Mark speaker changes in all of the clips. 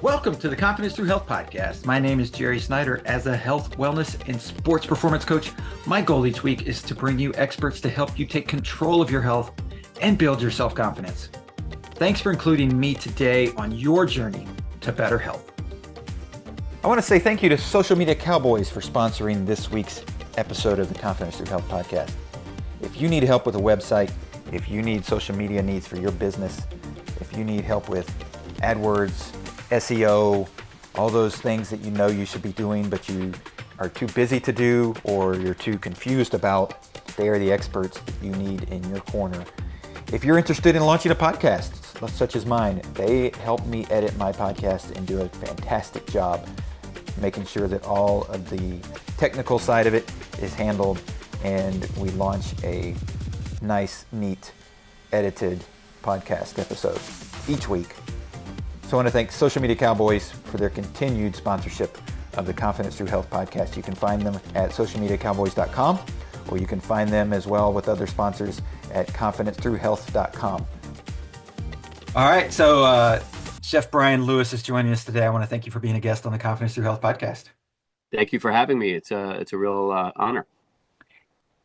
Speaker 1: Welcome to the Confidence Through Health podcast. My name is Jerry Snyder. As a health, wellness, and sports performance coach, my goal each week is to bring you experts to help you take control of your health and build your self-confidence. Thanks for including me today on your journey to better health. I want to say thank you to Social Media Cowboys for sponsoring this week's episode of the Confidence Through Health podcast. If you need help with a website, if you need social media needs for your business, if you need help with AdWords, SEO, all those things that you know you should be doing, but you are too busy to do or you're too confused about, they are the experts that you need in your corner. If you're interested in launching a podcast, such as mine, they help me edit my podcast and do a fantastic job making sure that all of the technical side of it is handled and we launch a nice, neat, edited podcast episode each week. So I want to thank Social Media Cowboys for their continued sponsorship of the Confidence Through Health podcast. You can find them at socialmediacowboys.com, or you can find them as well with other sponsors at confidencethroughhealth.com. All right, so Chef Brian Lewis is joining us today. I want to thank you for being a guest on the Confidence Through Health podcast.
Speaker 2: Thank you for having me. It's a real honor.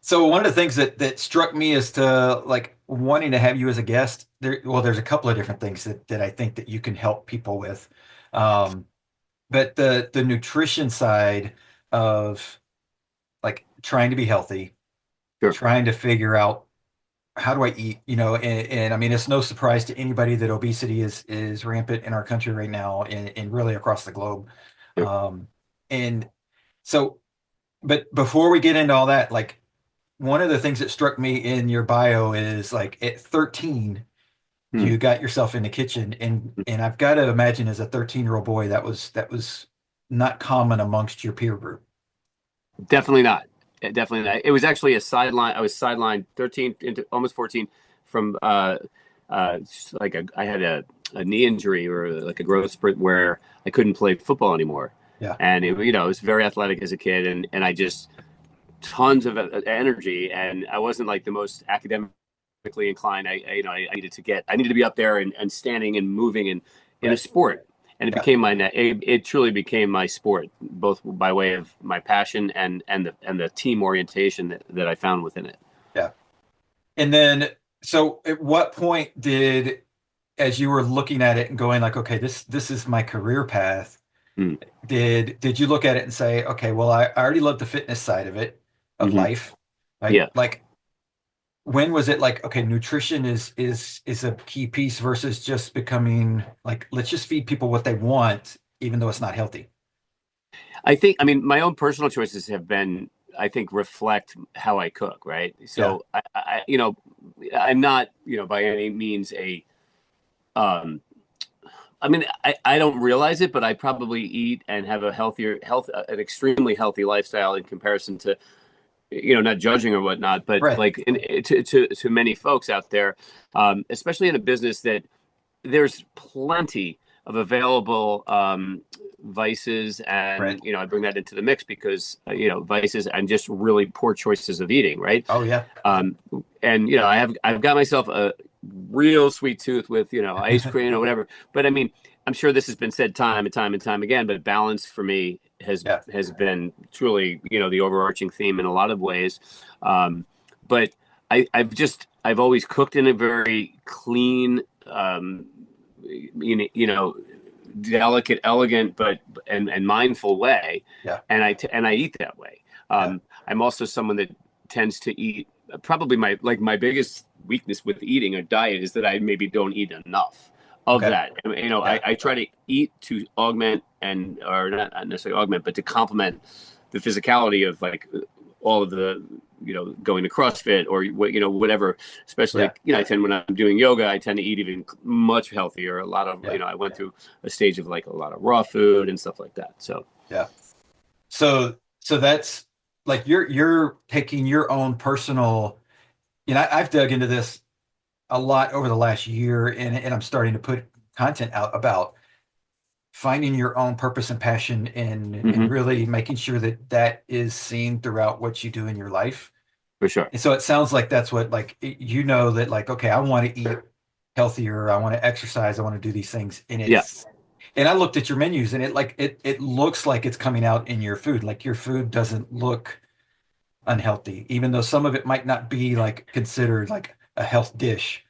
Speaker 1: So one of the things that struck me as to like wanting to have you as a guest, there's a couple of different things that I think that you can help people with. But the nutrition side of like trying to be healthy,
Speaker 2: Sure.
Speaker 1: Trying to figure out how do I eat, and I mean, it's no surprise to anybody that obesity is rampant in our country right now and really across the globe.
Speaker 2: Sure.
Speaker 1: And so, but before we get into all that, like, one of the things that struck me in your bio is like at 13, you got yourself in the kitchen, and I've got to imagine as a 13-year-old boy that was not common amongst your peer group.
Speaker 2: Definitely not. Definitely not. It was actually a sideline. I was sidelined 13 into almost 14 from I had a knee injury or like a growth spurt where I couldn't play football anymore.
Speaker 1: Yeah.
Speaker 2: And I was very athletic as a kid, and I just tons of energy, and I wasn't like the most academically inclined. I needed to be up there and standing and moving in a sport, and it truly became my sport, both by way of my passion and the team orientation that I found within it.
Speaker 1: Yeah. And then, so at what point as you were looking at it and going like, okay, this is my career path, did you look at it and say, okay, well, I already love the fitness side of it, of life, right?
Speaker 2: Yeah.
Speaker 1: Like, when was it like, okay, nutrition is a key piece versus just becoming like, let's just feed people what they want, even though it's not healthy?
Speaker 2: I my own personal choices have been, I think, reflect how I cook, right? So yeah. I'm not, by any means I don't realize it, but I probably eat and have an extremely healthy lifestyle in comparison to, not judging or whatnot, but
Speaker 1: right.
Speaker 2: Like to many folks out there, especially in a business that there's plenty of available vices, and
Speaker 1: right.
Speaker 2: I bring that into the mix because vices and just really poor choices of eating, right?
Speaker 1: Oh yeah.
Speaker 2: And I've got myself a real sweet tooth with ice cream or whatever, but I mean, I'm sure this has been said time and time and time again, but balance for me has been truly, the overarching theme in a lot of ways. But I've always cooked in a very clean, delicate, elegant, and mindful way.
Speaker 1: Yeah.
Speaker 2: And I eat that way. I'm also someone that tends to eat. Probably my biggest weakness with eating a diet is that I maybe don't eat enough of that. I try to eat to augment or not necessarily augment, but to complement the physicality of like all of the, going to CrossFit or whatever, especially, I tend, when I'm doing yoga, I tend to eat even much healthier. A lot of, I went through a stage of like a lot of raw food and stuff like that. So,
Speaker 1: yeah. So that's like, you're taking your own personal, I've dug into this a lot over the last year, and I'm starting to put content out about finding your own purpose and passion and really making sure that is seen throughout what you do in your life.
Speaker 2: For sure.
Speaker 1: And so it sounds like that's what, like, that like, okay, I want to eat healthier, I want to exercise, I want to do these things. And And I looked at your menus and it looks like it's coming out in your food. Like your food doesn't look unhealthy, even though some of it might not be like considered like a health dish,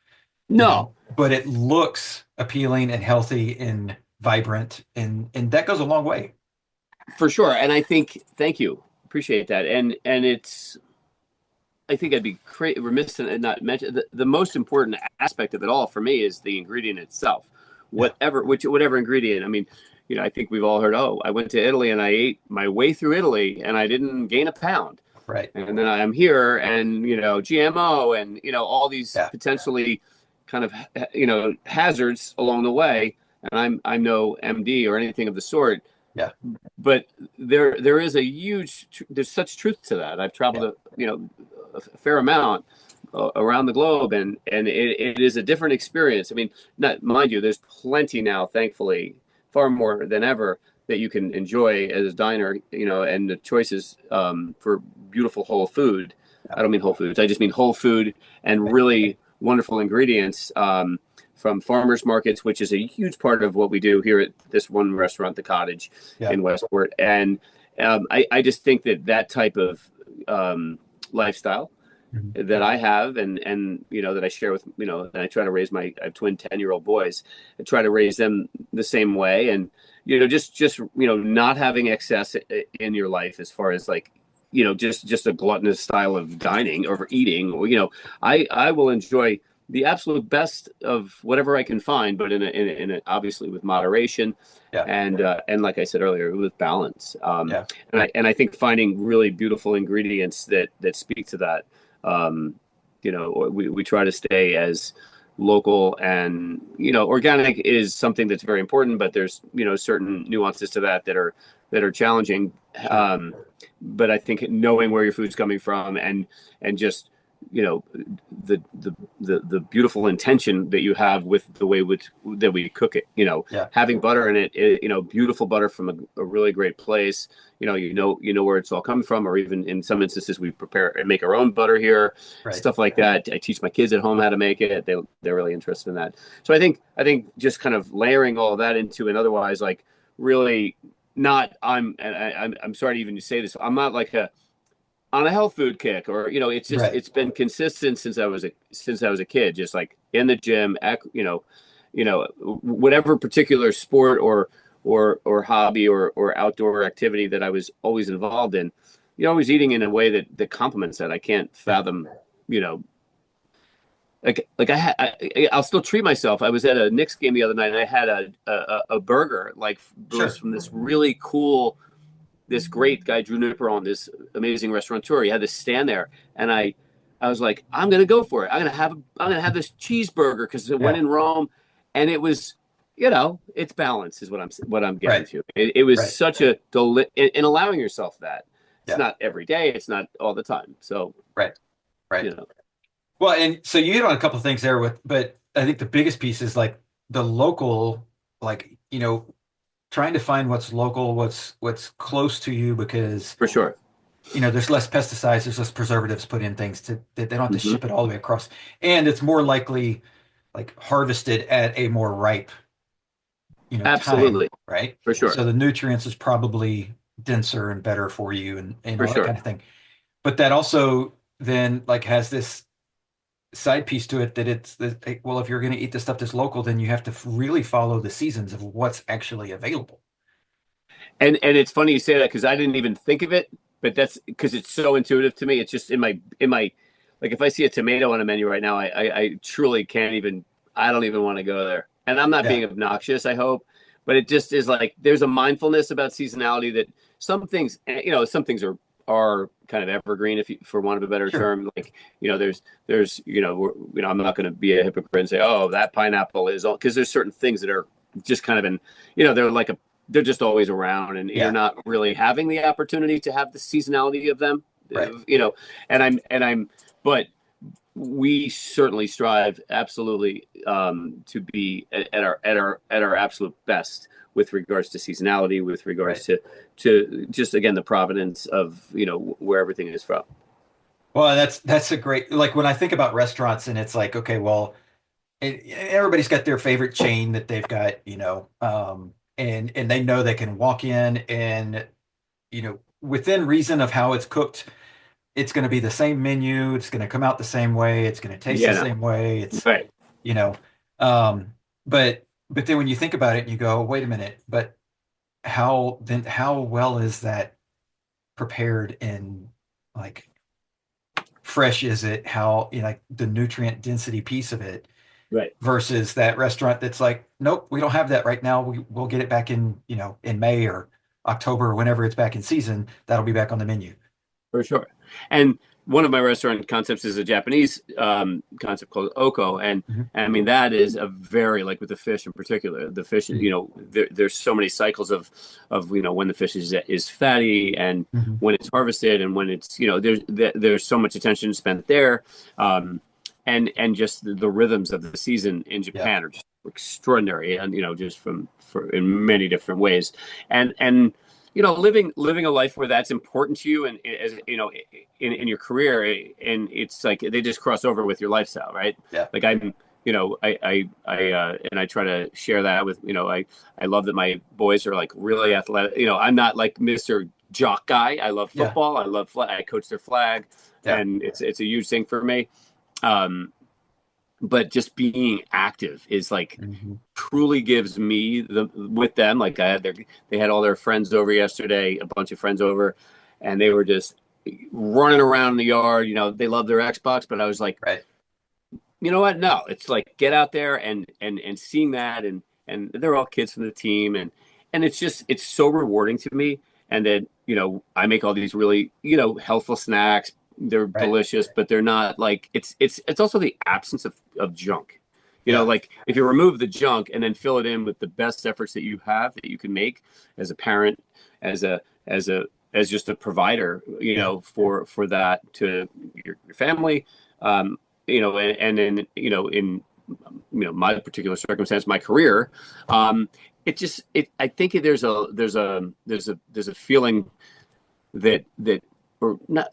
Speaker 2: No,
Speaker 1: but it looks appealing and healthy and vibrant, and that goes a long way.
Speaker 2: for sure. And I think, thank you, appreciate that. And it's, I think I'd be remiss in not mention the most important aspect of it all for me is the ingredient itself.
Speaker 1: Yeah,
Speaker 2: Whatever ingredient. I mean, I think we've all heard, oh, I went to Italy and I ate my way through Italy and I didn't gain a pound.
Speaker 1: right.
Speaker 2: And then I'm here and, GMO and, all these
Speaker 1: Yeah,
Speaker 2: potentially kind of, hazards along the way. And I'm no MD or anything of the sort,
Speaker 1: yeah,
Speaker 2: but there is a huge there's such truth to that. I've
Speaker 1: yeah,
Speaker 2: traveled a fair amount around the globe, and it is a different experience. I mean, not mind you, there's plenty now, thankfully, far more than ever that you can enjoy as a diner, and the choices for beautiful whole food.
Speaker 1: yeah.
Speaker 2: I don't mean Whole Foods, I just mean whole food and really wonderful ingredients from farmers markets, which is a huge part of what we do here at this one restaurant, The Cottage
Speaker 1: Yeah.
Speaker 2: in Westport. And I just think that type of lifestyle
Speaker 1: Mhm.
Speaker 2: that I have and that I share with, and I try to raise I have twin 10-year-old boys. I try to raise them the same way. And, just not having excess in your life as far as like, just a gluttonous style of dining or eating. I will enjoy the absolute best of whatever I can find, but in a obviously with moderation,
Speaker 1: Yeah,
Speaker 2: and like I said earlier, with balance.
Speaker 1: yeah,
Speaker 2: And I think finding really beautiful ingredients that speak to that. We try to stay as local and organic is something that's very important, but there's certain nuances to that are challenging.
Speaker 1: sure.
Speaker 2: Um, but I think knowing where your food's coming from and just you know the beautiful intention that you have with the way that we cook it,
Speaker 1: Yeah,
Speaker 2: having butter in it, beautiful butter from a really great place, where it's all coming from, or even in some instances we prepare and make our own butter here,
Speaker 1: right.
Speaker 2: stuff like that. I teach my kids at home how to make it. They're really interested in that. So I think just kind of layering all of that into an otherwise like really not I'm sorry to even say this, I'm not like on a health food kick, or it's just
Speaker 1: Right.
Speaker 2: it's been consistent since I was a kid, just like in the gym, whatever particular sport or hobby or outdoor activity that I was always involved in, always eating in a way that complements that. I can't
Speaker 1: Yeah,
Speaker 2: fathom, you know I'll still treat myself. I was at a Knicks game the other night and I had a burger like was
Speaker 1: sure.
Speaker 2: from this great guy, Drew Nipper, this amazing restaurateur. He had this stand there, and I was like, I'm gonna go for it. I'm gonna have this cheeseburger because it went
Speaker 1: Yeah,
Speaker 2: in Rome, and it was, it's balance is what I'm getting
Speaker 1: right,
Speaker 2: to. It was
Speaker 1: right.
Speaker 2: such a in allowing yourself that. It's
Speaker 1: Yeah,
Speaker 2: not every day. It's not all the time. So
Speaker 1: right, right.
Speaker 2: you know,
Speaker 1: Well, and so you hit on a couple of things there but I think the biggest piece is like the local, like, trying to find what's local, what's close to you, because,
Speaker 2: for sure.
Speaker 1: there's less pesticides, there's less preservatives put in things that they don't have to
Speaker 2: Hmm.
Speaker 1: ship it all the way across. And it's more likely like harvested at a more ripe, time,
Speaker 2: Absolutely,
Speaker 1: right?
Speaker 2: for sure,
Speaker 1: So the nutrients is probably denser and better for you and
Speaker 2: for
Speaker 1: all that
Speaker 2: sure.
Speaker 1: kind of thing. But that also then like has this side piece to it that well, if you're going to eat the stuff that's local, then you have to really follow the seasons of what's actually available.
Speaker 2: And it's funny you say that because I didn't even think of it, but that's because it's so intuitive to me. It's just in my like if I see a tomato on a menu right now, I truly can't even. I don't even want to go there. And I'm not
Speaker 1: Yeah,
Speaker 2: being obnoxious, I hope, but it just is like there's a mindfulness about seasonality that some things are kind of evergreen, if you, for want of a better
Speaker 1: sure.
Speaker 2: term. Like there's I'm not going to be a hypocrite and say, oh, that pineapple is all, because there's certain things that are just kind of in, they're just always around, and you're
Speaker 1: Yeah,
Speaker 2: not really having the opportunity to have the seasonality of them.
Speaker 1: right.
Speaker 2: you know and I'm but we certainly strive absolutely to be at our absolute best with regards to seasonality, with regards
Speaker 1: Right.
Speaker 2: to just again the provenance of where everything is from.
Speaker 1: Well, that's a great, like when I think about restaurants and it's like, okay, well, everybody's got their favorite chain that they've got, and they know they can walk in and, within reason of how it's cooked, it's going to be the same menu. It's going to come out the same way. It's going to taste the
Speaker 2: Yeah, no,
Speaker 1: same way. It's,
Speaker 2: right.
Speaker 1: you know, but then when you think about it and you go, wait a minute, but how well is that prepared and like fresh is it? How, like the nutrient density piece of it
Speaker 2: Right.
Speaker 1: versus that restaurant that's like, nope, we don't have that right now. We'll get it back in, in May or October or whenever it's back in season. That'll be back on the menu.
Speaker 2: For sure. And one of my restaurant concepts is a Japanese concept called OKO.
Speaker 1: Mhm.
Speaker 2: And I mean, that is a very, like with the fish in particular, the fish, there's so many cycles of, when the fish is fatty and
Speaker 1: Mhm.
Speaker 2: when it's harvested and when it's, there's so much attention spent there. And just the rhythms of the season in
Speaker 1: Yeah.
Speaker 2: Japan are just extraordinary. And, just for in many different ways. And, living a life where that's important to you and as in your career, and it's like they just cross over with your lifestyle, right?
Speaker 1: Yeah.
Speaker 2: Like and I try to share that with, I love that my boys are like really athletic. I'm not like Mr. Jock guy. I love
Speaker 1: Yeah.
Speaker 2: football. I coach their flag,
Speaker 1: Yeah.
Speaker 2: and it's a huge thing for me. But just being active is like
Speaker 1: Mhm.
Speaker 2: truly gives me with them. Like they had all their friends over yesterday, a bunch of friends over, and they were just running around in the yard. They love their Xbox, but I was like,
Speaker 1: Right.
Speaker 2: you know what? No, it's like get out there and seeing that, and they're all kids from the team, and it's so rewarding to me. And then I make all these really healthful snacks. They're
Speaker 1: Right.
Speaker 2: delicious, but they're not like it's also the absence of junk.
Speaker 1: Yeah.
Speaker 2: Like if you remove the junk and then fill it in with the best efforts that you have that you can make as a parent, as a as a as just a provider,
Speaker 1: Yeah.
Speaker 2: for that to your family, and then in my particular circumstance, my career, I think there's a feeling that or not,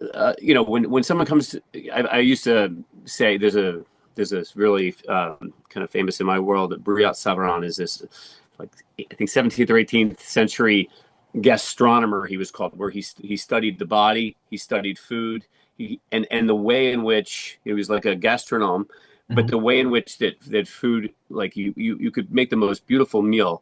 Speaker 2: when someone comes to, I used to say there's this really kind of famous in my world, Brillat Savarin is this, like, I think 17th or 18th century gastronomer, he was called, where he studied the body, he studied food, and the way in which he was like a gastronome, but
Speaker 1: Mhm.
Speaker 2: the way in which that food, like you could make the most beautiful meal,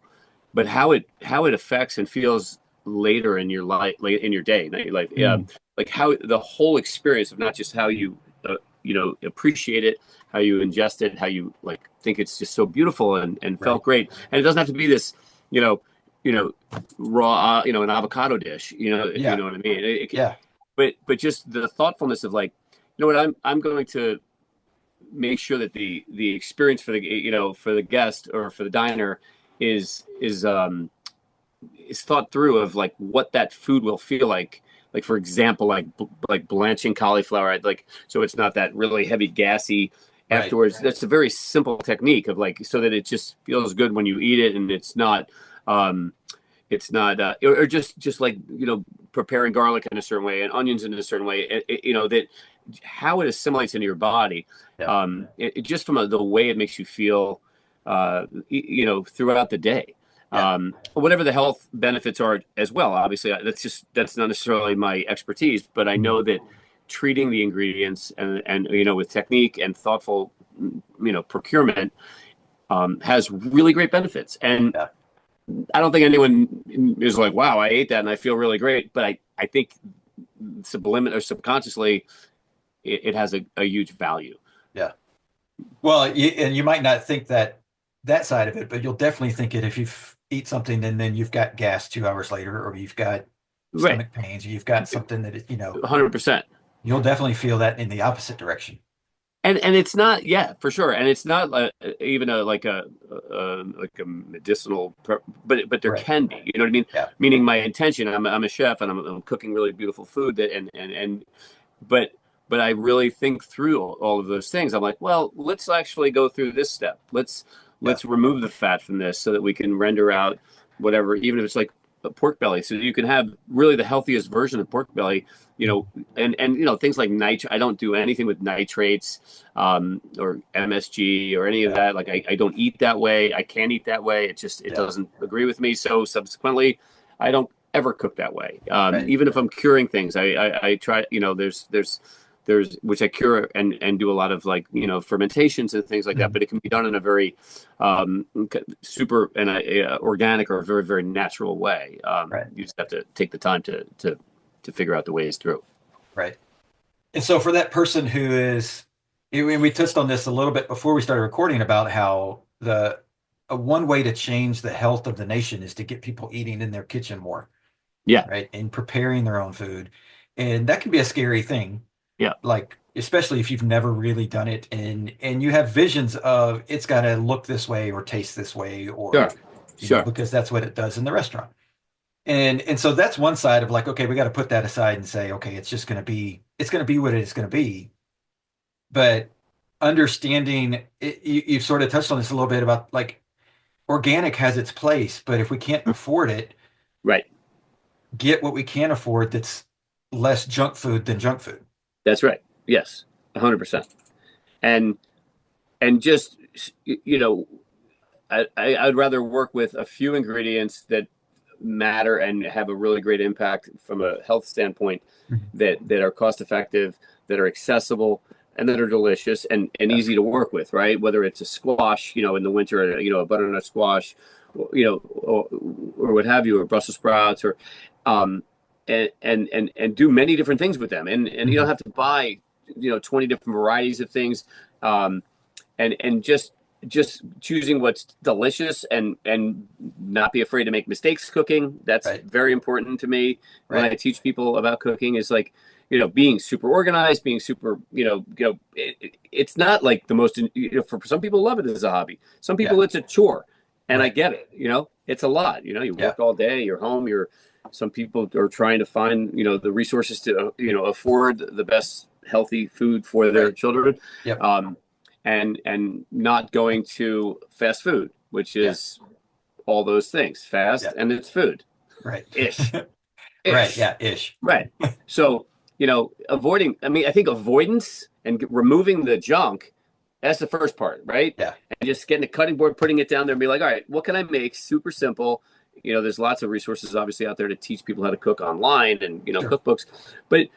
Speaker 2: but how it affects and feels later in your life, late in your day, not your life,
Speaker 1: Mm.
Speaker 2: like how the whole experience of not just how you appreciate it, how you ingest it, how you like think it's just so beautiful and
Speaker 1: Right.
Speaker 2: felt great, and it doesn't have to be this you know raw an avocado dish, if you
Speaker 1: Yeah.
Speaker 2: know what I mean.
Speaker 1: Yeah.
Speaker 2: But just the thoughtfulness of like, what, I'm going to make sure that the experience for the for the guest or for the diner is thought through of like what that food will feel like for example, like blanching cauliflower, like so it's not that really heavy gassy
Speaker 1: Right.
Speaker 2: afterwards. That's a very simple technique of like so that it just feels good when you eat it, and um or just like preparing garlic in a certain way and onions in a certain way, that how it assimilates into your body,
Speaker 1: Yeah.
Speaker 2: just from the way it makes you feel, throughout the day,
Speaker 1: Yeah.
Speaker 2: whatever the health benefits are as well. Obviously, that's not necessarily my expertise, but I
Speaker 1: Mhm.
Speaker 2: know that treating the ingredients and with technique and thoughtful procurement has really great benefits. And
Speaker 1: Yeah.
Speaker 2: I don't think anyone is like, wow, I ate that and I feel really great. But I think subliminal or subconsciously, it has a huge value.
Speaker 1: Yeah. Well, and you might not think that side of it, but you'll definitely think it if you eat something and then you've got gas 2 hours later, or you've got
Speaker 2: Right.
Speaker 1: stomach pains, or you've got something that,
Speaker 2: 100%.
Speaker 1: you'll definitely feel that in the opposite direction.
Speaker 2: And it's not, yeah, for sure. And it's not even like a medicinal, but there
Speaker 1: Right.
Speaker 2: can be, you know what I mean?
Speaker 1: Yeah.
Speaker 2: Meaning my intention, I'm a chef and I'm cooking really beautiful food that, and but I really think through all of those things. I'm like, well, let's actually go through this step.
Speaker 1: Yeah.
Speaker 2: Let's remove the fat from this so that we can render out whatever, even if it's like pork belly, so you can have really the healthiest version of pork belly. And things like I don't do anything with nitrates, or MSG or any of that. Like I don't eat that way. I can't eat that way. It
Speaker 1: Yeah.
Speaker 2: doesn't agree with me. So subsequently, I don't ever cook that way.
Speaker 1: Right.
Speaker 2: Even if I'm curing things, I try. There's which I cure and do a lot of, like, fermentations and things like that.
Speaker 1: Mhm.
Speaker 2: But it can be done in a very super and organic, or a very, very natural way.
Speaker 1: Right.
Speaker 2: You just have to take the time to figure out the ways through.
Speaker 1: Right. And so for that person who is, and we touched on this a little bit before we started recording about how one way to change the health of the nation is to get people eating in their kitchen more,
Speaker 2: Yeah,
Speaker 1: right? And preparing their own food. And that can be a scary thing,
Speaker 2: yeah,
Speaker 1: like especially if you've never really done it and you have visions of it's got to look this way or taste this way or
Speaker 2: sure, sure,
Speaker 1: because that's what it does in the restaurant. And so that's one side of like, okay, we got to put that aside and say, okay, it's going to be what it's going to be. But understanding it, you've sort of touched on this a little bit about like organic has its place, but if we can't afford it,
Speaker 2: right.
Speaker 1: get what we can afford that's less junk food than junk food.
Speaker 2: That's right. Yes, 100%. And just, I'd rather work with a few ingredients that matter and have a really great impact from a health standpoint,
Speaker 1: Mhm.
Speaker 2: that are cost effective, that are accessible, and that are delicious and
Speaker 1: Yeah.
Speaker 2: easy to work with, right? Whether it's a squash, in the winter, a butternut squash, or what have you, or Brussels sprouts, or and do many different things with them, and you don't
Speaker 1: Mhm.
Speaker 2: have to buy 20 different varieties of things, and just choosing what's delicious, and not be afraid to make mistakes cooking. That's
Speaker 1: Right.
Speaker 2: very important to me when
Speaker 1: Right.
Speaker 2: I teach people about cooking. Is like, being super organized, being super, it's not like the most, for some people love it as a hobby. Some
Speaker 1: Yeah.
Speaker 2: people it's a chore, and I
Speaker 1: Right.
Speaker 2: get it. It's a lot. You
Speaker 1: Yeah.
Speaker 2: work all day, you're home, some people are trying to find, the resources to, afford the best healthy food for their
Speaker 1: Right.
Speaker 2: children.
Speaker 1: Yep.
Speaker 2: Um, and not going to fast food, which
Speaker 1: Yeah.
Speaker 2: is all those things, fast
Speaker 1: Yeah.
Speaker 2: and it's food
Speaker 1: Right.
Speaker 2: ish,
Speaker 1: Right.
Speaker 2: ish,
Speaker 1: Yeah. Ish.
Speaker 2: right. So, avoiding. I mean, I think avoidance and removing the junk. That's the first part, right?
Speaker 1: Yeah.
Speaker 2: And just getting a cutting board, putting it down there, and be like, all right, what can I make? Super simple. There's lots of resources obviously out there to teach people how to cook online, and
Speaker 1: Sure.
Speaker 2: cookbooks. But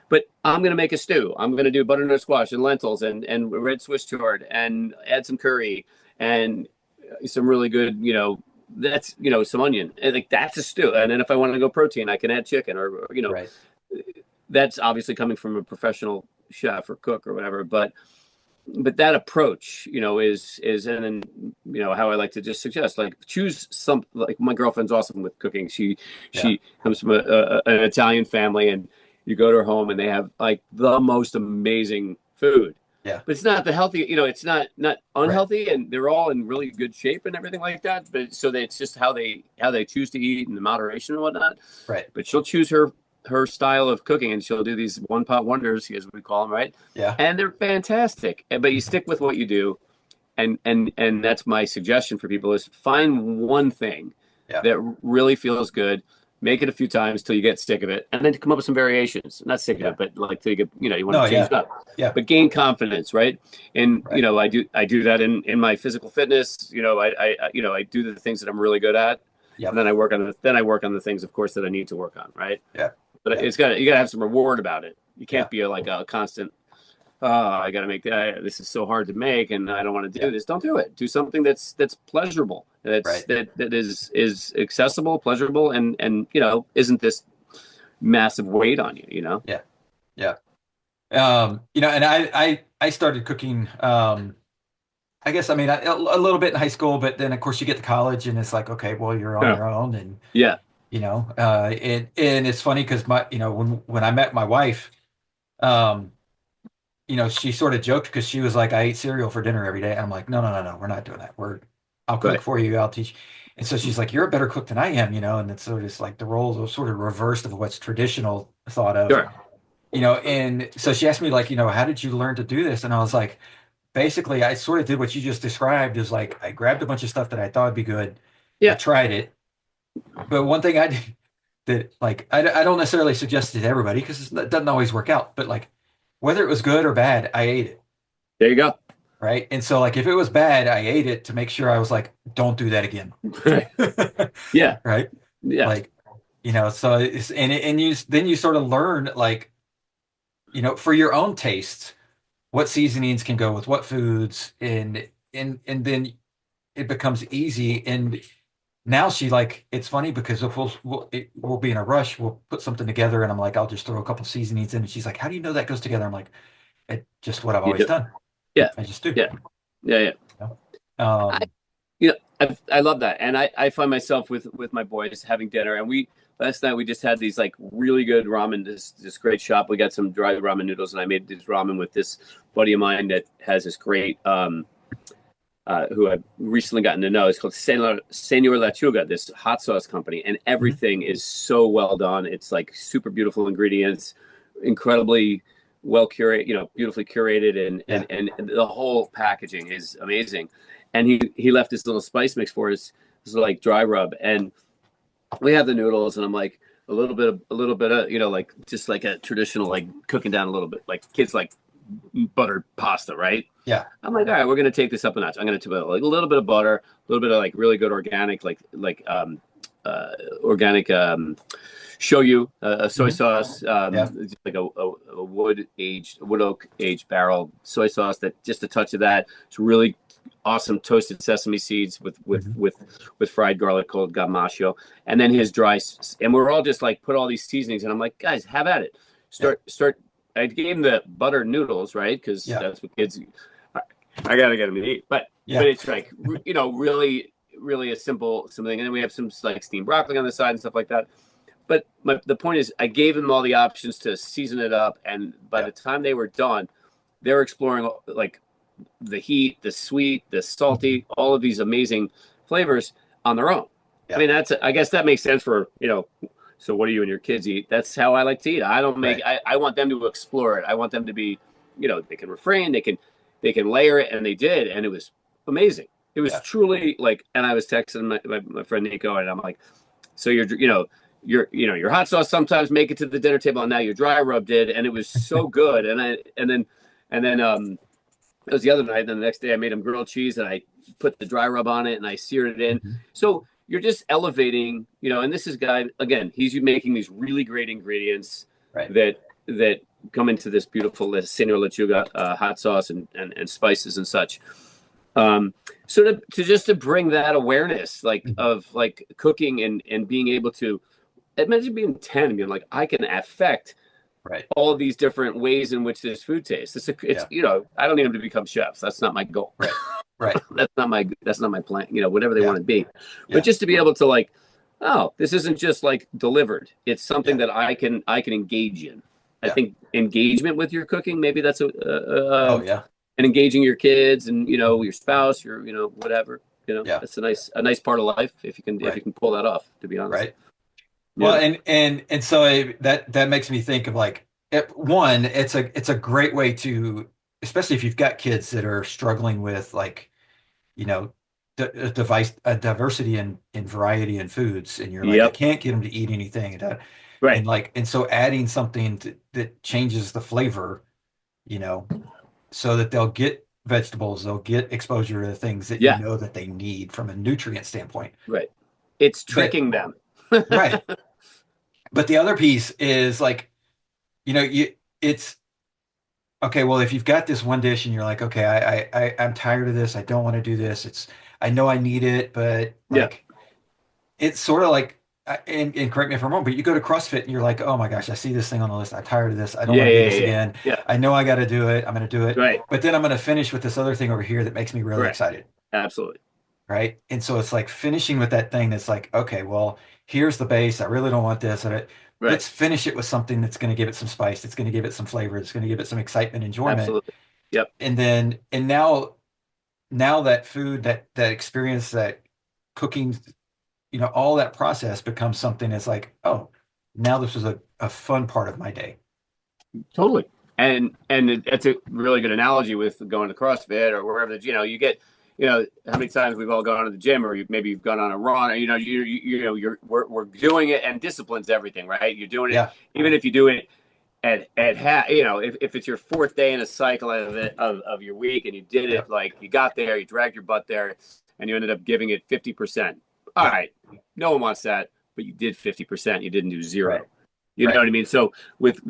Speaker 2: I'm gonna make a stew. I'm gonna do butternut squash and lentils and red Swiss chard, and add some curry and some really good, that's, some onion. And like, that's a stew. And then if I want to go protein, I can add chicken, or
Speaker 1: Right.
Speaker 2: that's obviously coming from a professional chef or cook or whatever. But that approach, is, and then, how I like to just suggest, like, choose some, like, my girlfriend's awesome with cooking. She
Speaker 1: Yeah.
Speaker 2: she comes from an Italian family, and you go to her home and they have like the most amazing food.
Speaker 1: Yeah.
Speaker 2: But it's not the healthy, it's not
Speaker 1: Right.
Speaker 2: unhealthy, and they're all in really good shape and everything like that. But so that it's just how they choose to eat and the moderation and whatnot.
Speaker 1: Right.
Speaker 2: But she'll choose her style of cooking, and she'll do these one pot wonders, as we call them, right?
Speaker 1: Yeah.
Speaker 2: And they're fantastic. But you stick with what you do, and that's my suggestion for people: is find one thing
Speaker 1: Yeah.
Speaker 2: that really feels good, make it a few times till you get sick of it, and then come up with some variations. Not sick of
Speaker 1: Yeah.
Speaker 2: it, but like till you get, you want
Speaker 1: No.
Speaker 2: to change
Speaker 1: Yeah.
Speaker 2: it up.
Speaker 1: Yeah.
Speaker 2: But gain confidence, right? And
Speaker 1: Right.
Speaker 2: I do that in my physical fitness. I do the things that I'm really good at, and
Speaker 1: Yep.
Speaker 2: then I work on the things, of course, that I need to work on, right?
Speaker 1: Yeah.
Speaker 2: But
Speaker 1: Yeah.
Speaker 2: you gotta have some reward about it. You
Speaker 1: Yeah.
Speaker 2: can't be like a constant, oh, I gotta make that. This is so hard to make, and I don't want to do
Speaker 1: Yeah.
Speaker 2: this. Don't do it. Do something that's pleasurable.
Speaker 1: Right.
Speaker 2: That is accessible, pleasurable, and isn't this massive weight on you.
Speaker 1: Yeah. Yeah. And I started cooking. I guess I mean a little bit in high school, but then of course you get to college and it's like, okay, well you're on
Speaker 2: Yeah.
Speaker 1: your own, and
Speaker 2: Yeah.
Speaker 1: and it's funny because my when I met my wife, um, she sort of joked because she was like, I eat cereal for dinner every day. I'm like, no, no, no, no, we're not doing that. I'll cook
Speaker 2: Right.
Speaker 1: for you, I'll teach. And so she's like, you're a better cook than I am, and it's sort of just like the roles are sort of reversed of what's traditional thought of,
Speaker 2: Sure.
Speaker 1: and so she asked me like, how did you learn to do this? And I was like, basically, I sort of did what you just described is like, I grabbed a bunch of stuff that I thought would be good. I
Speaker 2: Yeah.
Speaker 1: tried it. But one thing I did, that like I don't necessarily suggest it to everybody because it doesn't always work out, but like whether it was good or bad, I ate it.
Speaker 2: There you go.
Speaker 1: Right. And so like if it was bad, I ate it to make sure I was like, don't do that again.
Speaker 2: Right. Yeah.
Speaker 1: Right.
Speaker 2: Yeah.
Speaker 1: Like, so and you then you sort of learn like, for your own tastes, what seasonings can go with what foods and then it becomes easy. And now she like it's funny because if we'll be in a rush, we'll put something together and I'm like, I'll just throw a couple seasonings in and she's like, how do you know that goes together? I'm like, it's just what I've
Speaker 2: You
Speaker 1: always
Speaker 2: do.
Speaker 1: done.
Speaker 2: Yeah.
Speaker 1: I just do.
Speaker 2: Yeah. Yeah. Yeah.
Speaker 1: You
Speaker 2: I,
Speaker 1: Um,
Speaker 2: I love that. And I find myself with my boys having dinner, and last night we just had these like really good ramen, this great shop. We got some dry ramen noodles, and I made this ramen with this buddy of mine that has this great, who I've recently gotten to know. It's called Senor Lechuga, this hot sauce company, and
Speaker 1: mhm.
Speaker 2: everything is so well done. It's like super beautiful ingredients, incredibly well curated, beautifully curated, and
Speaker 1: Yeah.
Speaker 2: the whole packaging is amazing. And he left this little spice mix for us, this like dry rub, and we have the noodles, and I'm like a little bit of like just like a traditional like cooking down a little bit, like kids like buttered pasta, right?
Speaker 1: Yeah.
Speaker 2: I'm like, all right, we're gonna take this up a notch. I'm gonna put like a little bit of butter, a little bit of like really good organic, uh, organic shoyu, soy
Speaker 1: Hmm.
Speaker 2: sauce,
Speaker 1: Yeah.
Speaker 2: like a wood oak aged barrel soy sauce, that just a touch of that. It's really awesome toasted sesame seeds
Speaker 1: Hmm.
Speaker 2: with fried garlic called gamasho, and then his and we're all just like put all these seasonings, and I'm like, guys, have at it.
Speaker 1: Yeah.
Speaker 2: Start. I gave him the buttered noodles, right? Because
Speaker 1: Yeah.
Speaker 2: that's what kids. I gotta get them to eat, but
Speaker 1: Yeah.
Speaker 2: it's like really a simple something, and then we have some like steamed broccoli on the side and stuff like that. But the point is, I gave them all the options to season it up, and by
Speaker 1: Yeah.
Speaker 2: the time they were done, they were exploring like the heat, the sweet, the
Speaker 1: Mhm.
Speaker 2: salty, all of these amazing flavors on their own. I
Speaker 1: Yeah.
Speaker 2: mean, I guess that makes sense for, so what do you and your kids eat? That's how I like to eat. I don't make,
Speaker 1: Right.
Speaker 2: I want them to explore it. I want them to be, they can refrain, they can layer it, and they did. And it was amazing. It was
Speaker 1: Yeah.
Speaker 2: truly like, and I was texting my friend Nico, and I'm like, so your hot sauce sometimes make it to the dinner table, and now your dry rub did. And it was so good. And then it was the other night. And then the next day, I made him grilled cheese, and I put the dry rub on it, and I seared it in.
Speaker 1: Hmm.
Speaker 2: So you're just elevating, and this is guy again. He's making these really great ingredients
Speaker 1: Right.
Speaker 2: that come into this beautiful Senor Lechuga hot sauce and spices and such. So to bring that awareness, like
Speaker 1: Hmm.
Speaker 2: of like cooking and being able to imagine being 10 and being like, I can affect
Speaker 1: Right.
Speaker 2: all of these different ways in which this food tastes. It's
Speaker 1: Yeah.
Speaker 2: I don't need them to become chefs. That's not my goal.
Speaker 1: Right. Right.
Speaker 2: That's not my plan. Whatever they
Speaker 1: Yeah.
Speaker 2: want to be, but
Speaker 1: Yeah.
Speaker 2: just to be able to like, oh, this isn't just like delivered. It's something
Speaker 1: Yeah.
Speaker 2: that I can engage in. I
Speaker 1: Yeah.
Speaker 2: think engagement with your cooking, maybe that's
Speaker 1: Oh yeah.
Speaker 2: and engaging your kids and
Speaker 1: Mhm.
Speaker 2: your spouse, your whatever.
Speaker 1: Yeah.
Speaker 2: That's a nice part of life if you
Speaker 1: Right.
Speaker 2: can pull that off. To be honest,
Speaker 1: Right. Well,
Speaker 2: yeah,
Speaker 1: and so that makes me think of like one, it's a great way to, especially if you've got kids that are struggling with like, you know, a diversity in variety in foods, and you're like, I
Speaker 2: yep,
Speaker 1: can't get them to eat anything,
Speaker 2: right,
Speaker 1: and like, and so adding something that changes the flavor, you know, so that they'll get vegetables, they'll get exposure to the things that
Speaker 2: yeah,
Speaker 1: that they need from a nutrient standpoint.
Speaker 2: right. It's
Speaker 1: But
Speaker 2: tricking them.
Speaker 1: right, but the other piece is like, it's okay. Well, if you've got this one dish and you're like, okay, I'm tired of this. I don't want to do this. I know I need it, but
Speaker 2: Yeah,
Speaker 1: like, it's sort of like, and correct me if I'm wrong, but you go to CrossFit and you're like, oh my gosh, I see this thing on the list. I'm tired of this. I don't
Speaker 2: yeah,
Speaker 1: want to do
Speaker 2: yeah,
Speaker 1: this
Speaker 2: yeah,
Speaker 1: again.
Speaker 2: yeah.
Speaker 1: I know I got to do it. I'm going to do it.
Speaker 2: Right,
Speaker 1: But then I'm going to finish with this other thing over here that makes me really
Speaker 2: correct,
Speaker 1: excited.
Speaker 2: absolutely,
Speaker 1: Right. And so it's like finishing with that thing that's like, okay, well, here's the base. I really don't want this.
Speaker 2: right,
Speaker 1: Let's finish it with something that's going to give it some spice. That's going to give it some flavor. It's going to give it some excitement, enjoyment.
Speaker 2: absolutely. Yep,
Speaker 1: And now that food, that experience, that cooking, all that process becomes something that's like, oh, now this was a fun part of my day.
Speaker 2: totally. And it's a really good analogy with going to CrossFit or wherever that you get. how many times we've all gone to the gym, or maybe you've gone on a run, or, we're doing it, and discipline's everything, right? You're doing it,
Speaker 1: Yeah.
Speaker 2: even if you do it if it's your fourth day in a cycle of your week, and you did it, like you got there, you dragged your butt there, and you ended up giving it 50%. All right. No one wants that, but you did 50%. You didn't do zero.
Speaker 1: Right.
Speaker 2: You know what I mean? So with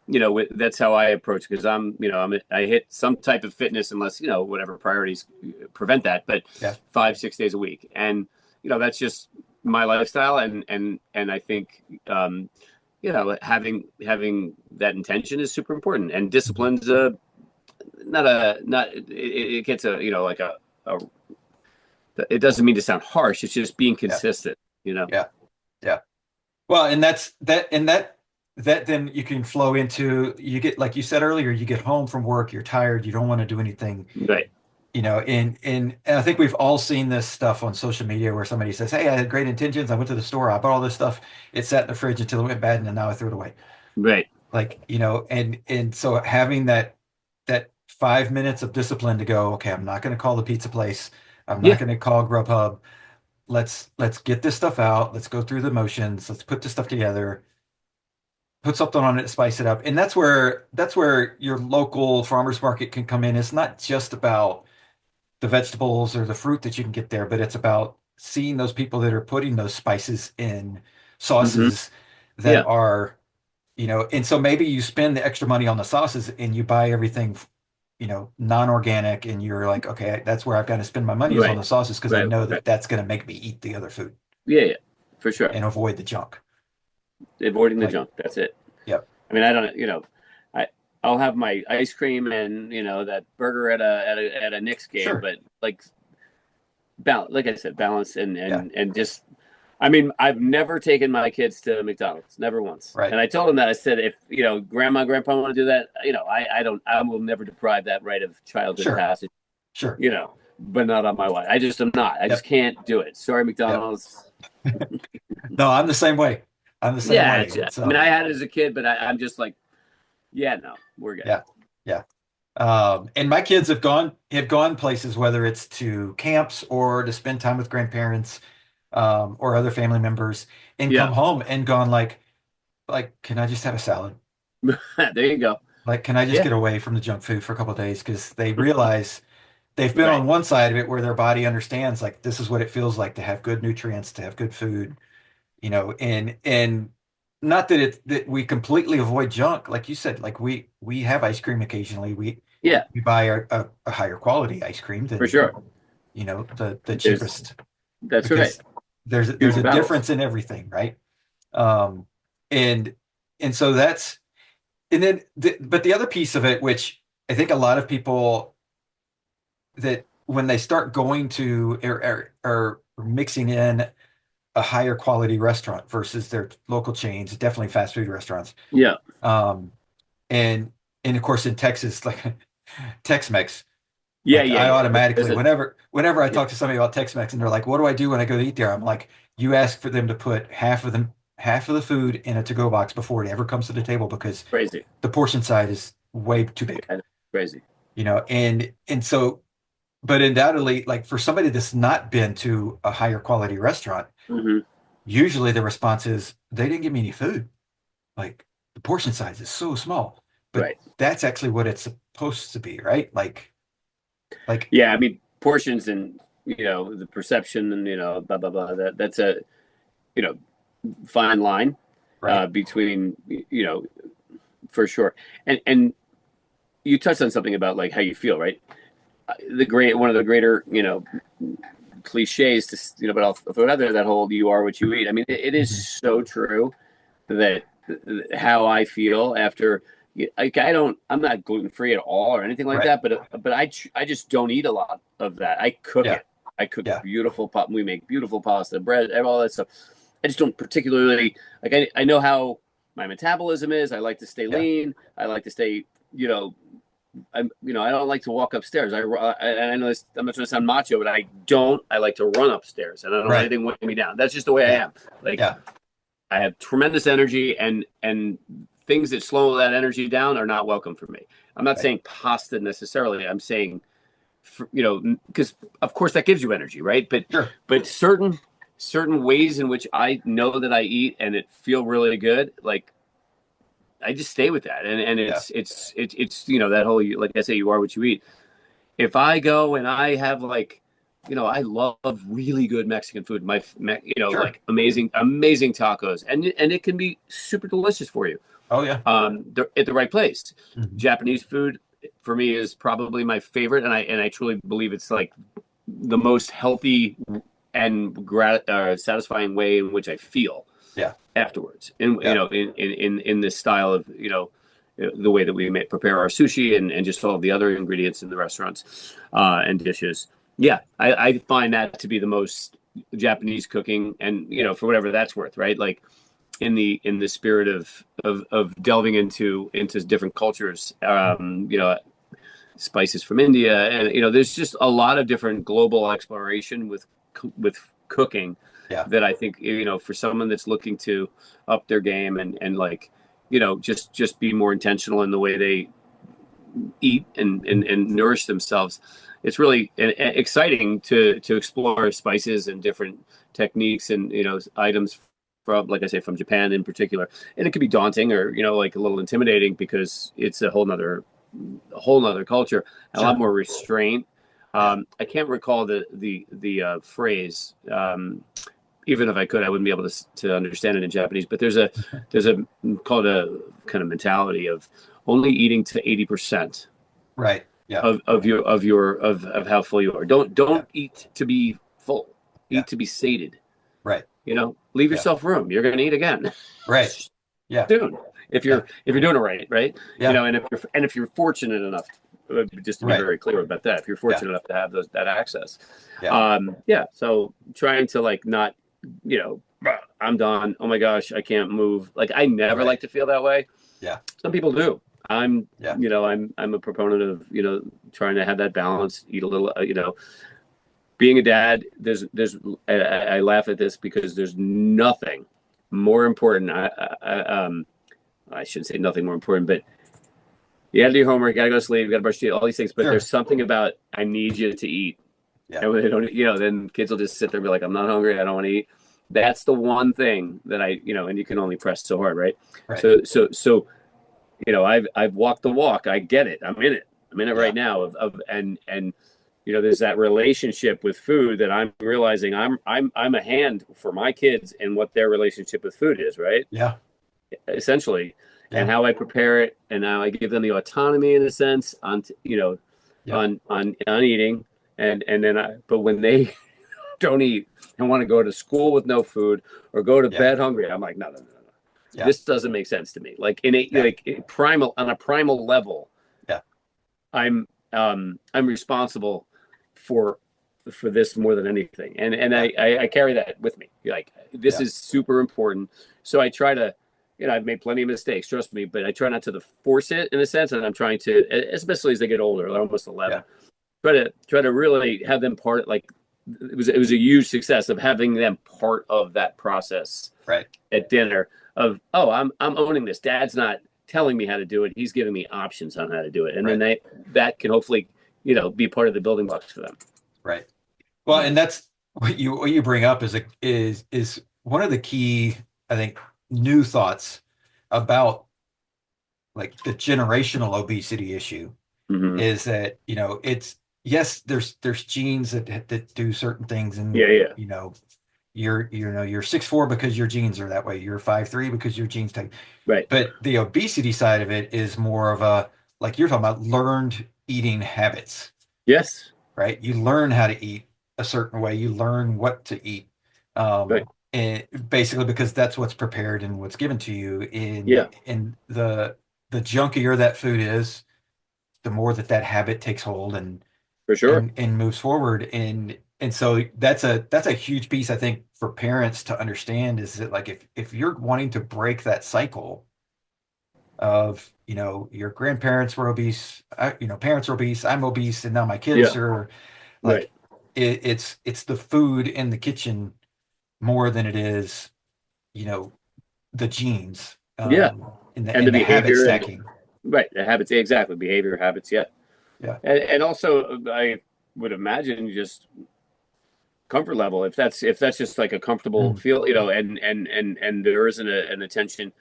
Speaker 2: that's how I approach, because I hit some type of fitness, unless, whatever priorities prevent that, but 5-6 days a week. And, that's just my lifestyle. And I think, having that intention is super important, and discipline's it gets it doesn't mean to sound harsh. It's just being consistent,
Speaker 1: Yeah. Well, and that then you can flow into, you get, like you said earlier, you get home from work, you're tired, you don't want to do anything.
Speaker 2: Right.
Speaker 1: And I think we've all seen this stuff on social media where somebody says, "Hey, I had great intentions. I went to the store, I bought all this stuff. It sat in the fridge until it went bad, and now I threw it away."
Speaker 2: Right.
Speaker 1: Like, and so having that 5 minutes of discipline to go, okay, I'm not going to call the pizza place. I'm not going to call Grubhub. Let's get this stuff out. Let's go through the motions. Let's put this stuff together, put something on it to spice it up. And that's where your local farmers market can come in. It's not just about the vegetables or the fruit that you can get there, but it's about seeing those people that are putting those spices in sauces that are, and so maybe you spend the extra money on the sauces and you buy everything, non-organic, and you're like, okay, that's where I've got to spend my money is on the sauces, because I know that that's going to make me eat the other food.
Speaker 2: Yeah, for sure.
Speaker 1: And avoid the junk.
Speaker 2: Avoiding the junk. That's it.
Speaker 1: Yep.
Speaker 2: I mean, I don't, I'll have my ice cream and, that burger at a Knicks game, but like I said, balance and just, I mean, I've never taken my kids to McDonald's, never once.
Speaker 1: Right.
Speaker 2: And I told them that. I said, if, grandma and grandpa want to do that, I will never deprive that right of childhood passage.
Speaker 1: Sure.
Speaker 2: But not on my watch. I just am not. I just can't do it. Sorry, McDonald's.
Speaker 1: No, I'm the same way. I'm the same way.
Speaker 2: I mean, I had it as a kid, but I'm just like, no, we're good.
Speaker 1: Yeah. And my kids have gone places, whether it's to camps or to spend time with grandparents, or other family members, and come home and gone like, can I just have a salad?
Speaker 2: There you go.
Speaker 1: Like, can I just get away from the junk food for a couple of days? Because they realize they've been on one side of it where their body understands, like, this is what it feels like to have good nutrients, to have good food, and not that we completely avoid junk. Like you said, like we have ice cream occasionally. We buy a higher quality ice cream than,
Speaker 2: for sure,
Speaker 1: the cheapest.
Speaker 2: That's right.
Speaker 1: There's a difference in everything, right? And so that's, and then but the other piece of it, which I think a lot of people, that when they start going to or mixing in a higher quality restaurant versus their local chains, definitely fast food restaurants.
Speaker 2: Yeah.
Speaker 1: And of course in Texas, like Tex-Mex.
Speaker 2: I
Speaker 1: automatically, whenever I talk to somebody about Tex-Mex and they're like, "What do I do when I go to eat there?" I'm like, you ask for them to put half of the food in a to-go box before it ever comes to the table, because
Speaker 2: crazy,
Speaker 1: the portion size is way too big.
Speaker 2: Crazy.
Speaker 1: And so, but undoubtedly, like for somebody that's not been to a higher quality restaurant, usually the response is, they didn't give me any food. Like, the portion size is so small. But that's actually what it's supposed to be, right? Like,
Speaker 2: yeah, I mean, portions and, the perception and, blah, blah, blah, that's a, fine line between, for sure. And you touched on something about like how you feel, right? One of the greater, cliches to, but I'll throw it out there, that whole "you are what you eat." I mean, it is so true that how I feel after, like, I'm not gluten free at all or anything like that, but I just don't eat a lot of that. I cook it. I cook beautiful pop. We make beautiful pasta, bread, all that stuff. I just don't particularly like. I know how my metabolism is. I like to stay lean. I like to stay, I don't like to walk upstairs. I know I'm not trying to sound macho, but I like to run upstairs, and I don't let anything weigh me down. That's just the way I am. Like, I have tremendous energy, and things that slow that energy down are not welcome for me. I'm not saying pasta necessarily. I'm saying because of course that gives you energy, right?
Speaker 1: Sure.
Speaker 2: But certain ways in which I know that I eat and it feel really good, like I just stay with that. And
Speaker 1: Yeah.
Speaker 2: it's that whole, like I say, you are what you eat. If I go and I have like, I love really good Mexican food.
Speaker 1: Sure.
Speaker 2: Like amazing tacos, and it can be super delicious for you.
Speaker 1: Oh yeah.
Speaker 2: They're at the right place.
Speaker 1: Mhm.
Speaker 2: Japanese food for me is probably my favorite, and I truly believe it's like the most healthy and satisfying way in which I feel
Speaker 1: Yeah.
Speaker 2: afterwards. And
Speaker 1: Yeah.
Speaker 2: in this style of the way that we prepare our sushi and just all of the other ingredients in the restaurants and dishes. Yeah, I find that to be the most Japanese cooking, and for whatever that's worth, right? Like in the spirit of delving into different cultures, spices from India, and there's just a lot of different global exploration with cooking
Speaker 1: Yeah.
Speaker 2: that I think for someone that's looking to up their game and like just be more intentional in the way they eat and nourish themselves. It's really exciting to explore spices and different techniques and items from, like I say, from Japan in particular. And it can be daunting or like a little intimidating because it's a whole nother culture, a lot
Speaker 1: Sure.
Speaker 2: more restraint.
Speaker 1: Yeah.
Speaker 2: I can't recall the phrase. Even if I could, I wouldn't be able to understand it in Japanese. But there's a called a kind of mentality of only eating to 80%
Speaker 1: Right. Yeah.
Speaker 2: of how full you are. Don't
Speaker 1: Yeah.
Speaker 2: don't eat to be full.
Speaker 1: Yeah.
Speaker 2: Eat to be sated.
Speaker 1: Right.
Speaker 2: Leave
Speaker 1: Yeah.
Speaker 2: yourself room. You're going to eat again
Speaker 1: Right. Yeah.
Speaker 2: soon if
Speaker 1: Yeah.
Speaker 2: you're doing it right, right?
Speaker 1: Yeah.
Speaker 2: And if you're fortunate enough, just to be
Speaker 1: Right.
Speaker 2: very clear about that, if you're
Speaker 1: Yeah.
Speaker 2: fortunate enough to have that access,
Speaker 1: Yeah.
Speaker 2: yeah. So trying to like not, I'm done. Oh my gosh, I can't move. Like I never
Speaker 1: Right.
Speaker 2: like to feel that way.
Speaker 1: Yeah.
Speaker 2: Some people do. I'm,
Speaker 1: Yeah.
Speaker 2: I'm a proponent of, trying to have that balance, eat a little, being a dad, I laugh at this because there's nothing more important. I shouldn't say nothing more important, but you got to do your homework, you got to go to sleep, you got to brush your teeth, all these things. But there's
Speaker 1: Sure.
Speaker 2: something about I need you to eat,
Speaker 1: Yeah.
Speaker 2: and when they don't, then kids will just sit there and be like, I'm not hungry, I don't want to eat. That's the one thing that and you can only press so hard, right?
Speaker 1: Right.
Speaker 2: So I've walked the walk. I get it. I'm in it. I'm in it
Speaker 1: Yeah.
Speaker 2: right now. And there's that relationship with food that I'm realizing I'm a hand for my kids and what their relationship with food is, right?
Speaker 1: Yeah.
Speaker 2: Essentially, and
Speaker 1: Yeah.
Speaker 2: how I prepare it, and how I give them the autonomy in a sense on
Speaker 1: Yeah.
Speaker 2: on eating, and then but when they don't eat and want to go to school with no food or go to
Speaker 1: Yeah.
Speaker 2: bed hungry, I'm like, no, no, no, no.
Speaker 1: Yeah.
Speaker 2: This doesn't make sense to me. Like
Speaker 1: Yeah.
Speaker 2: primal, on a primal level,
Speaker 1: Yeah.
Speaker 2: I'm responsible for this more than anything, and
Speaker 1: Yeah.
Speaker 2: I carry that with me. Like this
Speaker 1: Yeah.
Speaker 2: is super important. So I try to, I've made plenty of mistakes, trust me, but I try not to force it in a sense, and I'm trying to, especially as they get older, they're almost 11.
Speaker 1: Yeah.
Speaker 2: Try to really have them part, like it was a huge success of having them part of that process
Speaker 1: Right.
Speaker 2: at dinner of, oh, I'm owning this. Dad's not telling me how to do it. He's giving me options on how to do it. And
Speaker 1: Right.
Speaker 2: then that can hopefully, be part of the building blocks for them.
Speaker 1: Right. Well, and that's what you bring up is one of the key, I think, new thoughts about like the generational obesity issue
Speaker 2: Mm-hmm.
Speaker 1: is that, it's yes, there's genes that do certain things, and
Speaker 2: Yeah, yeah.
Speaker 1: you're 6'4" because your genes are that way. You're 5'3" because your genes take.
Speaker 2: Right.
Speaker 1: But the obesity side of it is more of a, like you're talking about, learned eating habits,
Speaker 2: Yes.
Speaker 1: right? You learn how to eat a certain way. You learn what to eat.
Speaker 2: Right.
Speaker 1: And basically because that's what's prepared and what's given to you
Speaker 2: Yeah,
Speaker 1: in the junkier that food is, the more that habit takes hold and
Speaker 2: for sure.
Speaker 1: moves forward. And so that's a huge piece, I think, for parents to understand, is that like if you're wanting to break that cycle of, your grandparents were obese, parents were obese, I'm obese, and now my kids
Speaker 2: Yeah.
Speaker 1: are
Speaker 2: Right.
Speaker 1: like, it's the food in the kitchen more than it is, the genes,
Speaker 2: Yeah.
Speaker 1: in the
Speaker 2: And the
Speaker 1: habit
Speaker 2: behavior
Speaker 1: stacking.
Speaker 2: right. The habits. Exactly. Behavior habits. Yeah.
Speaker 1: Yeah.
Speaker 2: And also would imagine just comfort level. If that's just like a comfortable
Speaker 1: Mm.
Speaker 2: feel, and there isn't an attention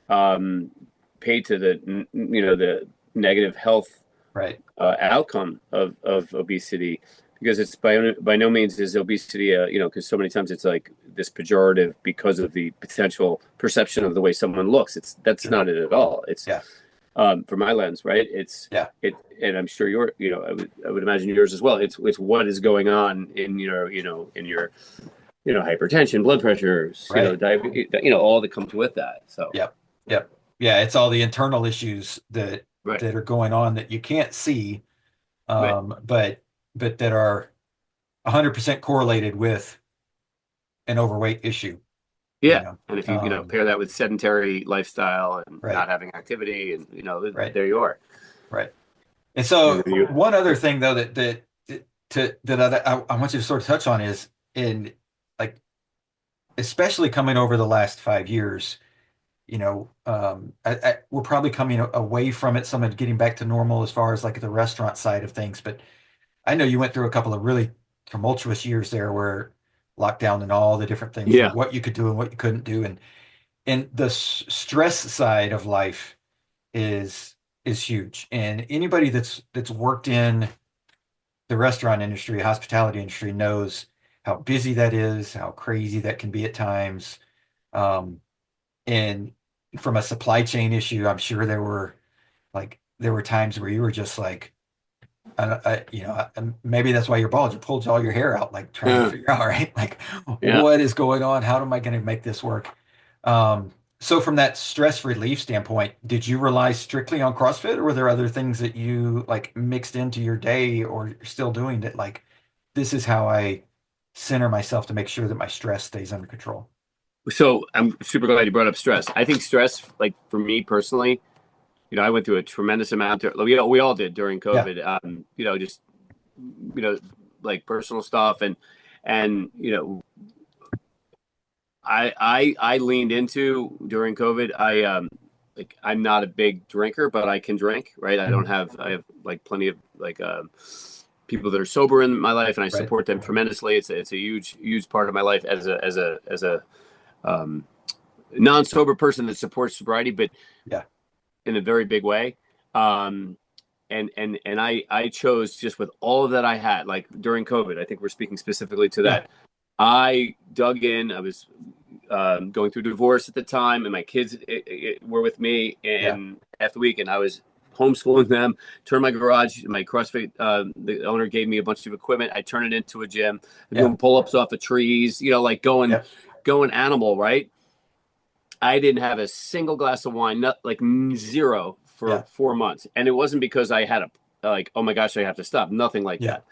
Speaker 2: um, paid to the negative health
Speaker 1: Right.
Speaker 2: outcome of obesity, because it's by no means is obesity, because so many times it's like this pejorative because of the potential perception of the way someone looks. That's
Speaker 1: Sure.
Speaker 2: not it at all. It's
Speaker 1: Yeah.
Speaker 2: from my lens, right?
Speaker 1: Yeah.
Speaker 2: And I'm sure I would imagine yours as well. It's what is going on in your hypertension, blood pressures,
Speaker 1: Right.
Speaker 2: diabetes, all that comes with that. So,
Speaker 1: Yep. Yep. Yeah. It's all the internal issues that
Speaker 2: right,
Speaker 1: that are going on that you can't see,
Speaker 2: right.
Speaker 1: but that are 100% correlated with an overweight issue, you
Speaker 2: Yeah.
Speaker 1: know.
Speaker 2: And if you, pair that with sedentary lifestyle and not
Speaker 1: Right.
Speaker 2: having activity, and,
Speaker 1: Right.
Speaker 2: there you are.
Speaker 1: Right. And
Speaker 2: And
Speaker 1: so
Speaker 2: then you,
Speaker 1: one other thing though that I want you to sort of touch on is in like especially coming over the last 5 years, we're probably coming away from it, some of getting back to normal as far as like the restaurant side of things. But I know you went through a couple of really tumultuous years there where lockdown and all the different things and
Speaker 2: yeah.
Speaker 1: what you could do and what you couldn't do. And the stress side of life is is huge. And anybody that's worked in the restaurant industry, hospitality industry knows how busy that is, how crazy that can be at times. Um, and from a supply chain issue, I'm sure there were times where you were just like, maybe that's why you're bald. You pulled all your hair out, like trying to
Speaker 2: Yeah.
Speaker 1: figure out, right? Like,
Speaker 2: Yeah.
Speaker 1: what is going on? How am I going to make this work? So from that stress relief standpoint, did you rely strictly on CrossFit, or were there other things that you like mixed into your day or you're still doing that? Like, this is how I center myself to make sure that my stress stays under control.
Speaker 2: So I'm super glad you brought up stress. I think stress, like for me personally, I went through a tremendous amount. We all did during
Speaker 1: Yeah,
Speaker 2: COVID. Just you know, like personal stuff, and I leaned into during COVID. I'm not a big drinker, but I can drink, right?
Speaker 1: mhm,
Speaker 2: I have like plenty of like people that are sober in my life, and I
Speaker 1: right,
Speaker 2: support them tremendously. It's a huge part of my life as a um, non-sober person that supports sobriety, but
Speaker 1: yeah,
Speaker 2: in a very big way. Um, and I chose, just with all of that I had, like during COVID, I think we're speaking specifically to
Speaker 1: yeah,
Speaker 2: that. I dug in. I was going through divorce at the time, and my kids were with me
Speaker 1: yeah,
Speaker 2: and half the week, and I was homeschooling them. Turned my garage, my CrossFit. The owner gave me a bunch of equipment. I turned it into a gym. I'm
Speaker 1: yeah,
Speaker 2: doing pull-ups off of trees. Like
Speaker 1: yeah,
Speaker 2: going animal, right? I didn't have a single glass of wine, not like zero for
Speaker 1: yeah,
Speaker 2: 4 months, and it wasn't because I had a like, oh my gosh, I have to stop. Nothing like
Speaker 1: yeah,
Speaker 2: that.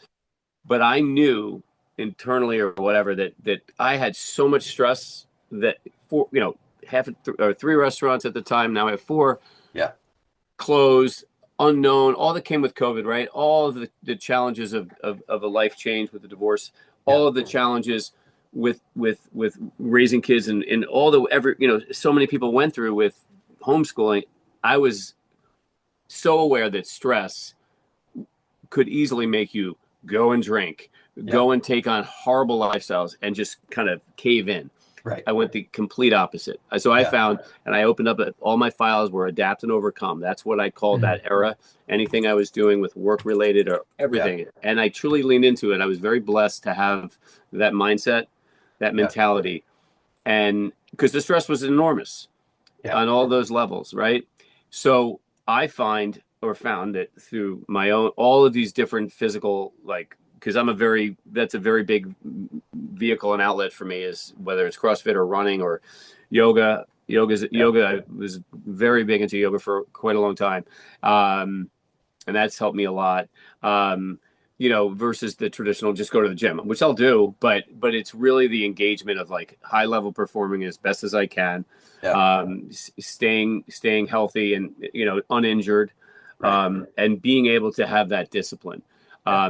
Speaker 2: But I knew internally or whatever that I had so much stress that or three restaurants at the time. Now I have four
Speaker 1: yeah,
Speaker 2: closed, unknown, all that came with COVID, right? All of the challenges of a life change with the divorce,
Speaker 1: yeah,
Speaker 2: all of the challenges with raising kids, and all the so many people went through with homeschooling. I was so aware that stress could easily make you go and drink,
Speaker 1: yeah,
Speaker 2: go and take on horrible lifestyles, and just kind of cave in.
Speaker 1: right,
Speaker 2: I went the complete opposite. So I
Speaker 1: yeah,
Speaker 2: found, and I opened up all my files were adapt and overcome. That's what I called
Speaker 1: mhm,
Speaker 2: that era. Anything I was doing with work related or
Speaker 1: yeah,
Speaker 2: everything. And I truly leaned into it. I was very blessed to have that mindset, that
Speaker 1: yeah,
Speaker 2: mentality. And because the stress was enormous
Speaker 1: yeah,
Speaker 2: on all those levels, right? So I found that through my own, all of these different physical, like, because that's a very big vehicle and outlet for me, is whether it's CrossFit or running or yoga.
Speaker 1: yeah,
Speaker 2: Yoga. I was very big into yoga for quite a long time. Um, and that's helped me a lot. Versus the traditional just go to the gym, which I'll do, but it's really the engagement of like high level performing as best as I can,
Speaker 1: yeah,
Speaker 2: staying healthy and uninjured,
Speaker 1: right,
Speaker 2: and being able to have that discipline.
Speaker 1: yeah,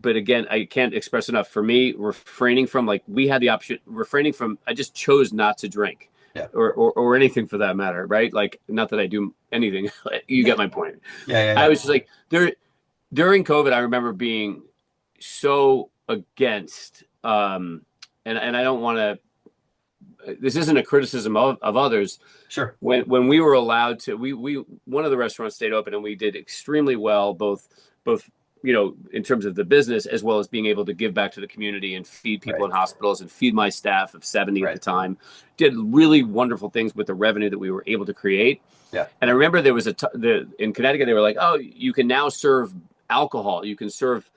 Speaker 2: But again, I can't express enough. For me, refraining from, like, we had the option, refraining from, I just chose not to drink,
Speaker 1: yeah,
Speaker 2: or anything for that matter, right? Like, not that I do anything. You get my point.
Speaker 1: yeah, yeah,
Speaker 2: I
Speaker 1: yeah,
Speaker 2: was just like, during COVID, I remember being so against, and I don't want to, this isn't a criticism of others.
Speaker 1: Sure.
Speaker 2: When we were allowed to, we one of the restaurants stayed open and we did extremely well, both in terms of the business as well as being able to give back to the community and feed people in hospitals and feed my staff of 70 at the time. Did really wonderful things with the revenue that we were able to create.
Speaker 1: Yeah.
Speaker 2: And I remember there was in Connecticut, they were like, oh, you can now serve alcohol. You can serve,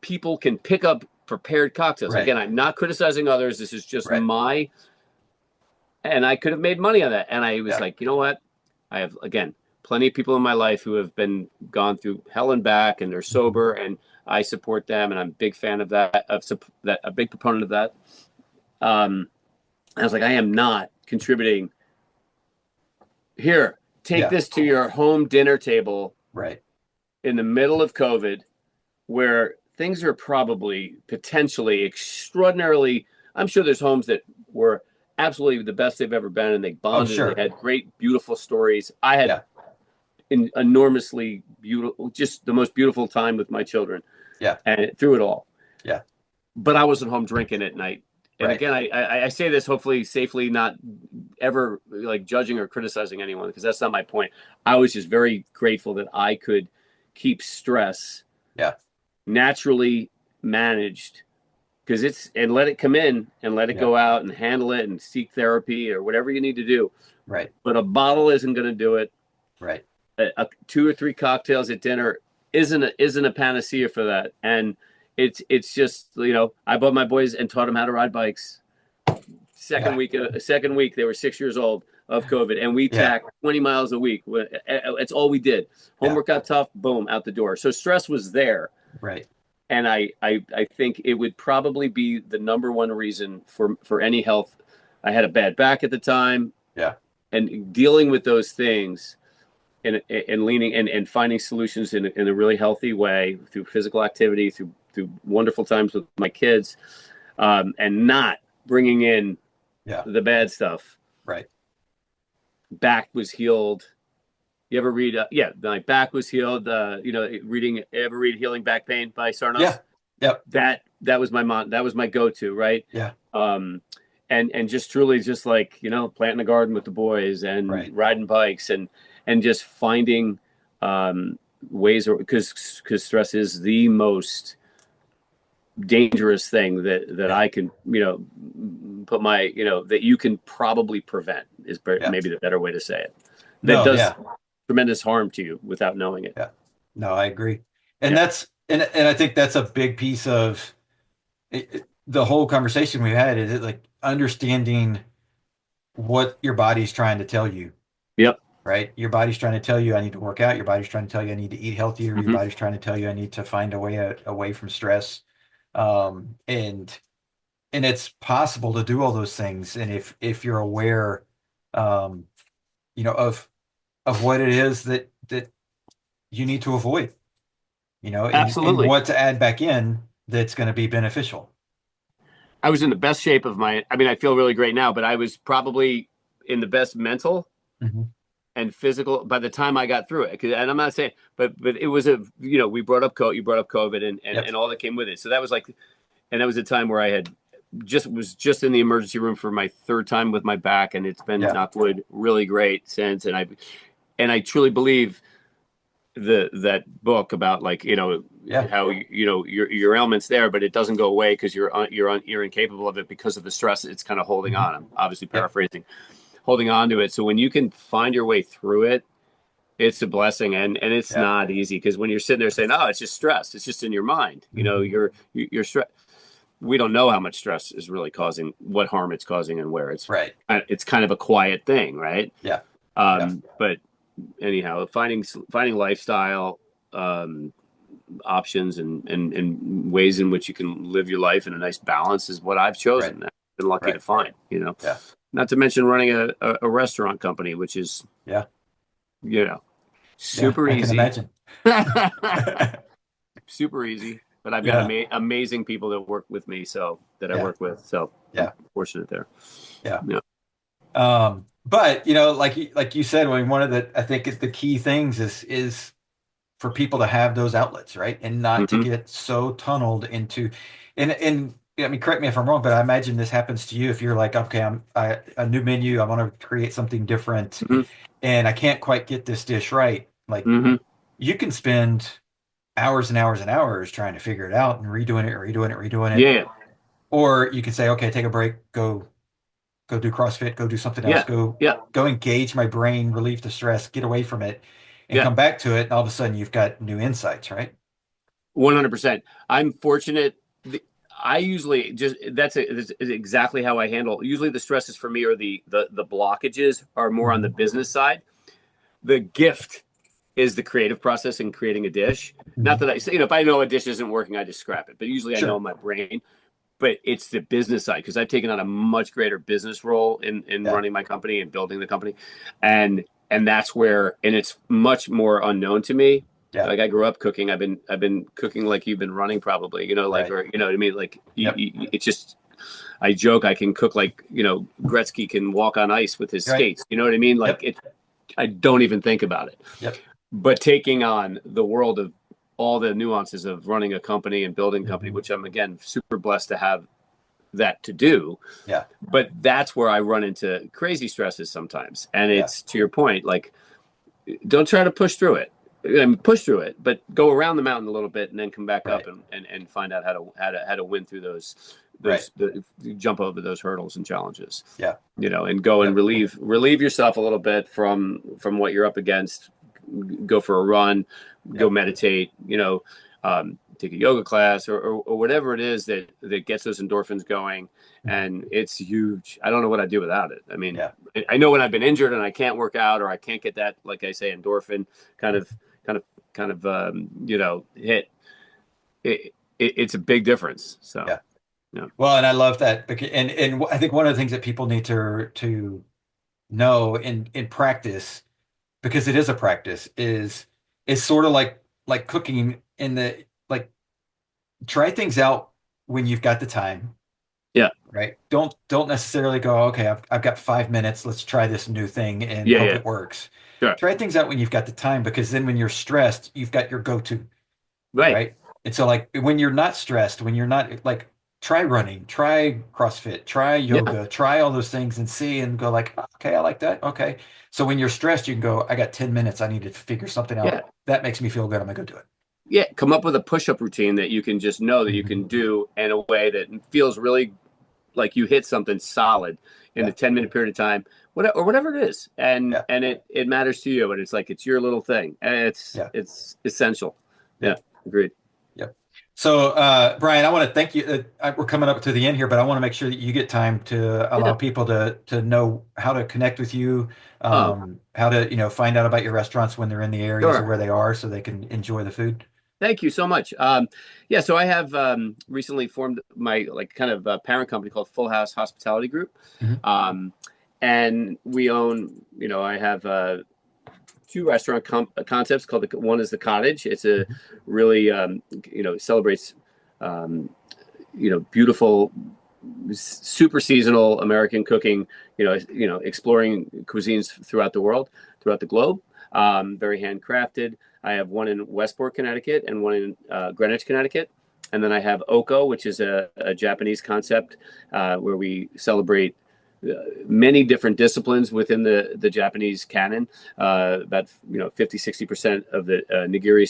Speaker 2: people can pick up prepared cocktails. Again, I'm not criticizing others. This is just and I could have made money on that. And I was like, you know what? I have, again, plenty of people in my life who have gone through hell and back and they're sober, and I support them. And I'm a big fan of that, a big proponent of that. I was like, I am not contributing. Here, take this to your home dinner table in the middle of COVID, where things are probably potentially extraordinarily, I'm sure there's homes that were absolutely the best they've ever been, and they bonded. They had great, beautiful stories. I had an enormously beautiful, just the most beautiful time with my children. Yeah. And through it all. Yeah. But I wasn't home drinking at night. And again, I say this hopefully safely, not ever like judging or criticizing anyone, because that's not my point. I was just very grateful that I could keep stress naturally managed, because and let it come in and let it go out and handle it and seek therapy or whatever you need to do. Right. But a bottle isn't going to do it. Right. 2 or 3 cocktails at dinner isn't a panacea for that. And it's just, I bought my boys and taught them how to ride bikes. Second week they were 6 years old of COVID, and we tacked 20 miles a week. It's all we did. Homework got tough, boom, out the door. So stress was there. Right. And I think it would probably be the number one reason for any health. I had a bad back at the time. Yeah. And dealing with those things and leaning and finding solutions in a really healthy way through physical activity, through wonderful times with my kids, and not bringing in the bad stuff. Right. Back was healed. You ever read? My back was healed. Ever read Healing Back Pain by Sarnos? Yeah. Yep. That was that was my go-to, right? Yeah. And just truly just like, planting a garden with the boys and riding bikes and just finding ways, because stress is the most dangerous thing that I can, put my, that you can probably prevent is maybe the better way to say it. That does tremendous harm to you without knowing it. Yeah. No, I agree. And that's, and I think that's a big piece of the whole conversation we had, is like understanding what your body's trying to tell you. Yep. Right. Your body's trying to tell you, I need to work out. Your body's trying to tell you, I need to eat healthier. Your body's trying to tell you, I need to find a way away from stress. And it's possible to do all those things. And if you're aware, of what it is that you need to avoid, absolutely, and what to add back in that's going to be beneficial. I was in the best shape of I feel really great now, but I was probably in the best mental and physical by the time I got through it. And I'm not saying, but it was we brought up you brought up COVID and all that came with it. So that was and that was a time where I had was just in the emergency room for my 3rd time with my back, and it's been knock wood really great since. And I truly believe that book about how your ailment's there, but it doesn't go away because you're incapable of it because of the stress. It's kind of holding on. I'm obviously paraphrasing, holding on to it. So when you can find your way through it, it's a blessing, and it's not easy, because when you're sitting there saying, "Oh, it's just stress. It's just in your mind," you're stress. We don't know how much stress is really causing, what harm it's causing, and where it's right. It's kind of a quiet thing, right? Yeah. But anyhow, finding lifestyle options and ways in which you can live your life in a nice balance is what I've chosen. I've been lucky to find. Not to mention running a restaurant company, which is super easy. I can imagine. Super easy. But I've got amazing people that work with me, I work with. So I'm fortunate there. Yeah. But like you said, one of the, I think, is the key things is
Speaker 1: for people to have those outlets, right? And not to
Speaker 2: Hmm.
Speaker 1: get so tunneled into, and I mean, correct me if I'm wrong, but I imagine this happens to you if you're like, okay, a new menu, I want to create something different,
Speaker 2: Hmm.
Speaker 1: and I can't quite get this dish right. Like
Speaker 2: Hmm.
Speaker 1: you can spend hours and hours and hours trying to figure it out and redoing it.
Speaker 2: Yeah.
Speaker 1: Or you can say, okay, take a break, go do CrossFit, go do something else,
Speaker 2: Yeah. Yeah.
Speaker 1: go engage my brain, relieve the stress, get away from it, and
Speaker 2: Yeah.
Speaker 1: come back to it. And all of a sudden you've got new insights, right?
Speaker 2: 100%. I'm fortunate. I usually just that's exactly how I handle. Usually, the stresses for me or the blockages are more on the
Speaker 1: Mhm.
Speaker 2: business side. The gift is the creative process in creating a dish. Not
Speaker 1: Mhm.
Speaker 2: that I say, if I know a dish isn't working, I just scrap it. But usually, I know in
Speaker 1: Sure.
Speaker 2: my brain. But it's the business side because I've taken on a much greater business role in
Speaker 1: Yeah.
Speaker 2: running my company and building the company, and that's where it's much more unknown to me.
Speaker 1: Yeah.
Speaker 2: Like I grew up cooking. I've been cooking like you've been running probably. Like
Speaker 1: Right.
Speaker 2: or you know what I mean. Like
Speaker 1: Yep.
Speaker 2: it's just I joke I can cook like Gretzky can walk on ice with his
Speaker 1: Right.
Speaker 2: skates. You know what I mean? Like
Speaker 1: Yep.
Speaker 2: it. I don't even think about it.
Speaker 1: Yep.
Speaker 2: But taking on the world of all the nuances of running a company and building a company,
Speaker 1: Mhm.
Speaker 2: which I'm again super blessed to have that to do,
Speaker 1: Yeah.
Speaker 2: but that's where I run into crazy stresses sometimes. And
Speaker 1: Yeah.
Speaker 2: it's to your point, like don't try to push through it. I mean, push through it, but go around the mountain a little bit and then come back up
Speaker 1: Right.
Speaker 2: and find out how to win through
Speaker 1: Right.
Speaker 2: jump over those hurdles and challenges.
Speaker 1: Yeah.
Speaker 2: And go and
Speaker 1: Yep.
Speaker 2: relieve yourself a little bit from what you're up against. Go for a run, go
Speaker 1: Yep.
Speaker 2: meditate, take a yoga class or whatever it is that gets those endorphins going.
Speaker 1: Mhm.
Speaker 2: And it's huge. I don't know what I'd do without it. I mean,
Speaker 1: Yeah.
Speaker 2: I know when I've been injured and I can't work out or I can't get that, like I say, endorphin kind of, kind of, hit. It's a big difference. So,
Speaker 1: Yeah.
Speaker 2: yeah.
Speaker 1: Well, and I love that. And I think one of the things that people need to know in practice, because it is a practice, is sort of like cooking in the like try things out when you've got the time,
Speaker 2: Yeah.
Speaker 1: right? Don't necessarily go, okay, I've got 5 minutes, let's try this new thing and
Speaker 2: Yeah.
Speaker 1: hope
Speaker 2: Yeah.
Speaker 1: it works.
Speaker 2: Sure.
Speaker 1: Try things out when you've got the time, because then when you're stressed, you've got your go-to,
Speaker 2: Right.
Speaker 1: right? And so like when you're not stressed, when you're not like try running, try CrossFit, try
Speaker 2: Yeah.
Speaker 1: yoga, try all those things and see and go like, okay, I like that. Okay. So when you're stressed, you can go, I got 10 minutes. I need to figure something out.
Speaker 2: Yeah.
Speaker 1: That makes me feel good. I'm gonna go do it.
Speaker 2: Yeah. Come up with a push-up routine that you can just know that you can
Speaker 1: Mhm.
Speaker 2: do in a way that feels really like you hit something solid in a
Speaker 1: Yeah.
Speaker 2: 10-minute period of time, whatever it is, and
Speaker 1: Yeah.
Speaker 2: it matters to you, and it's like it's your little thing, and
Speaker 1: Yeah.
Speaker 2: it's essential. Yeah,
Speaker 1: Yep.
Speaker 2: agreed.
Speaker 1: Yep. So, Brian, I want to thank you. We're coming up to the end here, but I want to make sure that you get time to allow
Speaker 2: Yeah.
Speaker 1: people to know how to connect with you,
Speaker 2: Oh,
Speaker 1: how to, find out about your restaurants when they're in the areas of
Speaker 2: sure.
Speaker 1: where they are so they can enjoy the food.
Speaker 2: Thank you so much. Yeah, so I have recently formed my like kind of parent company called Full House Hospitality Group,
Speaker 1: Mhm.
Speaker 2: um, and we own. I have two restaurant concepts called one is the Cottage. It's a
Speaker 1: Mhm.
Speaker 2: really celebrates beautiful super seasonal American cooking, exploring cuisines throughout the world, throughout the globe. Very handcrafted. I have one in Westport, Connecticut, and one in Greenwich, Connecticut. And then I have OKO, which is a Japanese concept where we celebrate many different disciplines within the Japanese canon. About 50-60% of the nigiri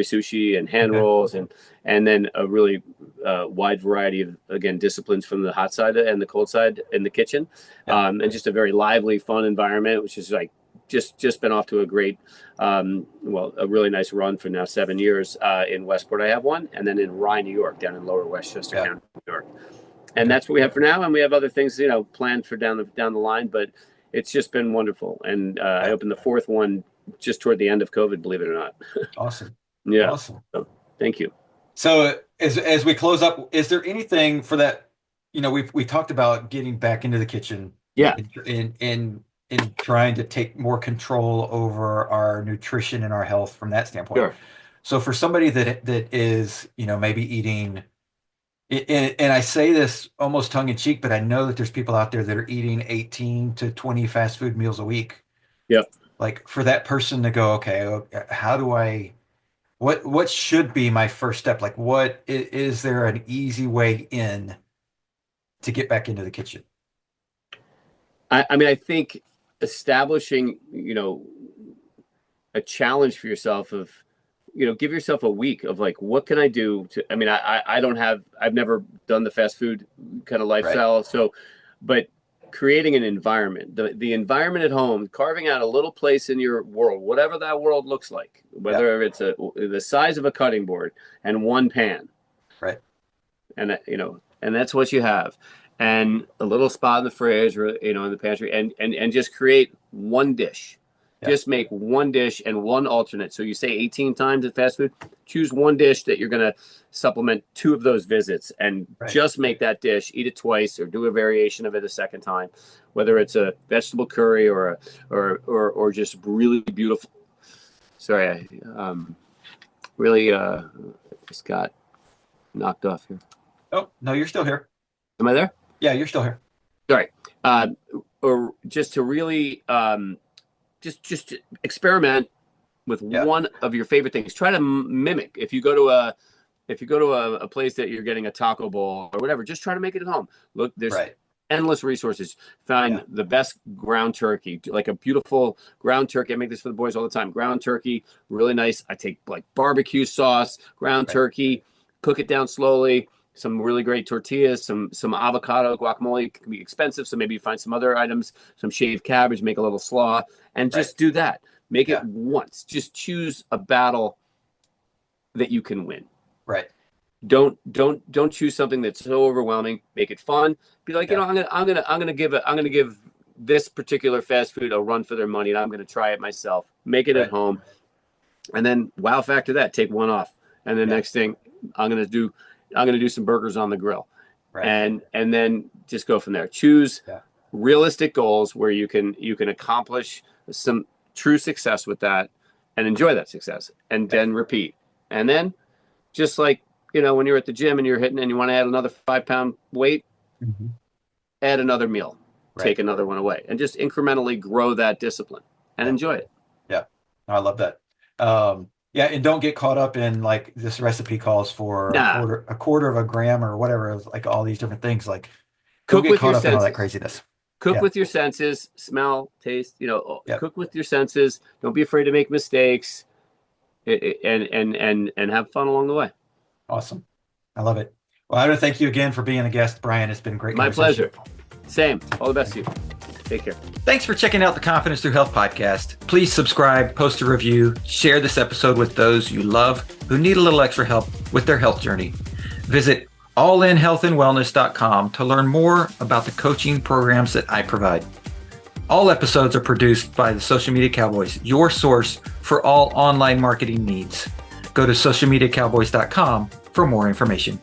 Speaker 2: sushi and hand
Speaker 1: Okay.
Speaker 2: rolls, and then a really wide variety of again disciplines from the hot side and the cold side in the kitchen,
Speaker 1: Yeah.
Speaker 2: and just a very lively, fun environment, which is like just been off to a great, a really nice run for now 7 years. In Westport, I have one, and then in Rye, New York, down in Lower Westchester
Speaker 1: Yeah.
Speaker 2: County, New York. And
Speaker 1: Okay.
Speaker 2: that's what we have for now. And we have other things, planned for down the line. But it's just been wonderful. And I
Speaker 1: Yeah.
Speaker 2: opened the fourth one just toward the end of COVID, believe it or not.
Speaker 1: Awesome.
Speaker 2: Yeah.
Speaker 1: Awesome.
Speaker 2: So thank you.
Speaker 1: So as we close up, is there anything for that? We talked about getting back into the kitchen
Speaker 2: Yeah.
Speaker 1: in trying to take more control over our nutrition and our health from that standpoint.
Speaker 2: Sure.
Speaker 1: So for somebody that is, maybe eating, and I say this almost tongue in cheek, but I know that there's people out there that are eating 18 to 20 fast food meals a week.
Speaker 2: Yep.
Speaker 1: Like for that person to go, okay, how do I what should be my first step? Like, what is there an easy way in to get back into the kitchen?
Speaker 2: I mean, I think establishing, a challenge for yourself of, give yourself a week of like, what can I do to, I mean, I've never done the fast food kind of lifestyle. Right. So, but creating an environment, the environment at home, carving out a little place in your world, whatever that world looks like, whether it's the size of a cutting board and one pan.
Speaker 1: Right.
Speaker 2: And, and that's what you have. And a little spot in the fridge or, in the pantry and just create one dish. Yeah. Just make one dish and one alternate. So you say 18 times at fast food, choose one dish that you're going to supplement 2 of those visits and just make that dish, eat it twice or do a variation of it a second time, whether it's a vegetable curry or just really beautiful. Sorry, I really just got knocked off here.
Speaker 1: Oh, no, you're still here.
Speaker 2: Am I there?
Speaker 1: Yeah, you're still here.
Speaker 2: Sorry. Or just to really just experiment with one of your favorite things. Try to mimic. If you go to a place that you're getting a taco bowl or whatever, just try to make it at home. Look, there's endless resources. Find the best ground turkey, like a beautiful ground turkey. I make this for the boys all the time. Ground turkey, really nice. I take like barbecue sauce, ground turkey, cook it down slowly. Some really great tortillas, some avocado, guacamole. It can be expensive, so maybe you find some other items, some shaved cabbage, make a little slaw, and just do that. Make it once. Just choose a battle that you can win. Right. Don't choose something that's so overwhelming. Make it fun. Be like, I'm gonna give this particular fast food a run for their money, and I'm gonna try it myself. Make it at home, and then wow factor that. Take one off, and the next thing I'm gonna do some burgers on the grill, and then just go from there. Choose realistic goals where you can accomplish some true success with that and enjoy that success, and then repeat. And then just like, when you're at the gym and you're hitting and you want to add another 5-pound weight, add another meal, take another one away, and just incrementally grow that discipline and enjoy it.
Speaker 1: Yeah. I love that. Yeah, and don't get caught up in like this recipe calls for a quarter of a gram or whatever, like all these different things. Like, don't get caught up in all that craziness.
Speaker 2: Cook with your senses, smell, taste. Cook with your senses. Don't be afraid to make mistakes, and have fun along the way.
Speaker 1: Awesome, I love it. Well, I want to thank you again for being a guest, Brian. It's been great.
Speaker 2: My pleasure. Same. All the best to you. Take care.
Speaker 1: Thanks for checking out the Confidence Through Health podcast. Please subscribe, post a review, share this episode with those you love who need a little extra help with their health journey. Visit allinhealthandwellness.com to learn more about the coaching programs that I provide. All episodes are produced by the Social Media Cowboys, your source for all online marketing needs. Go to socialmediacowboys.com for more information.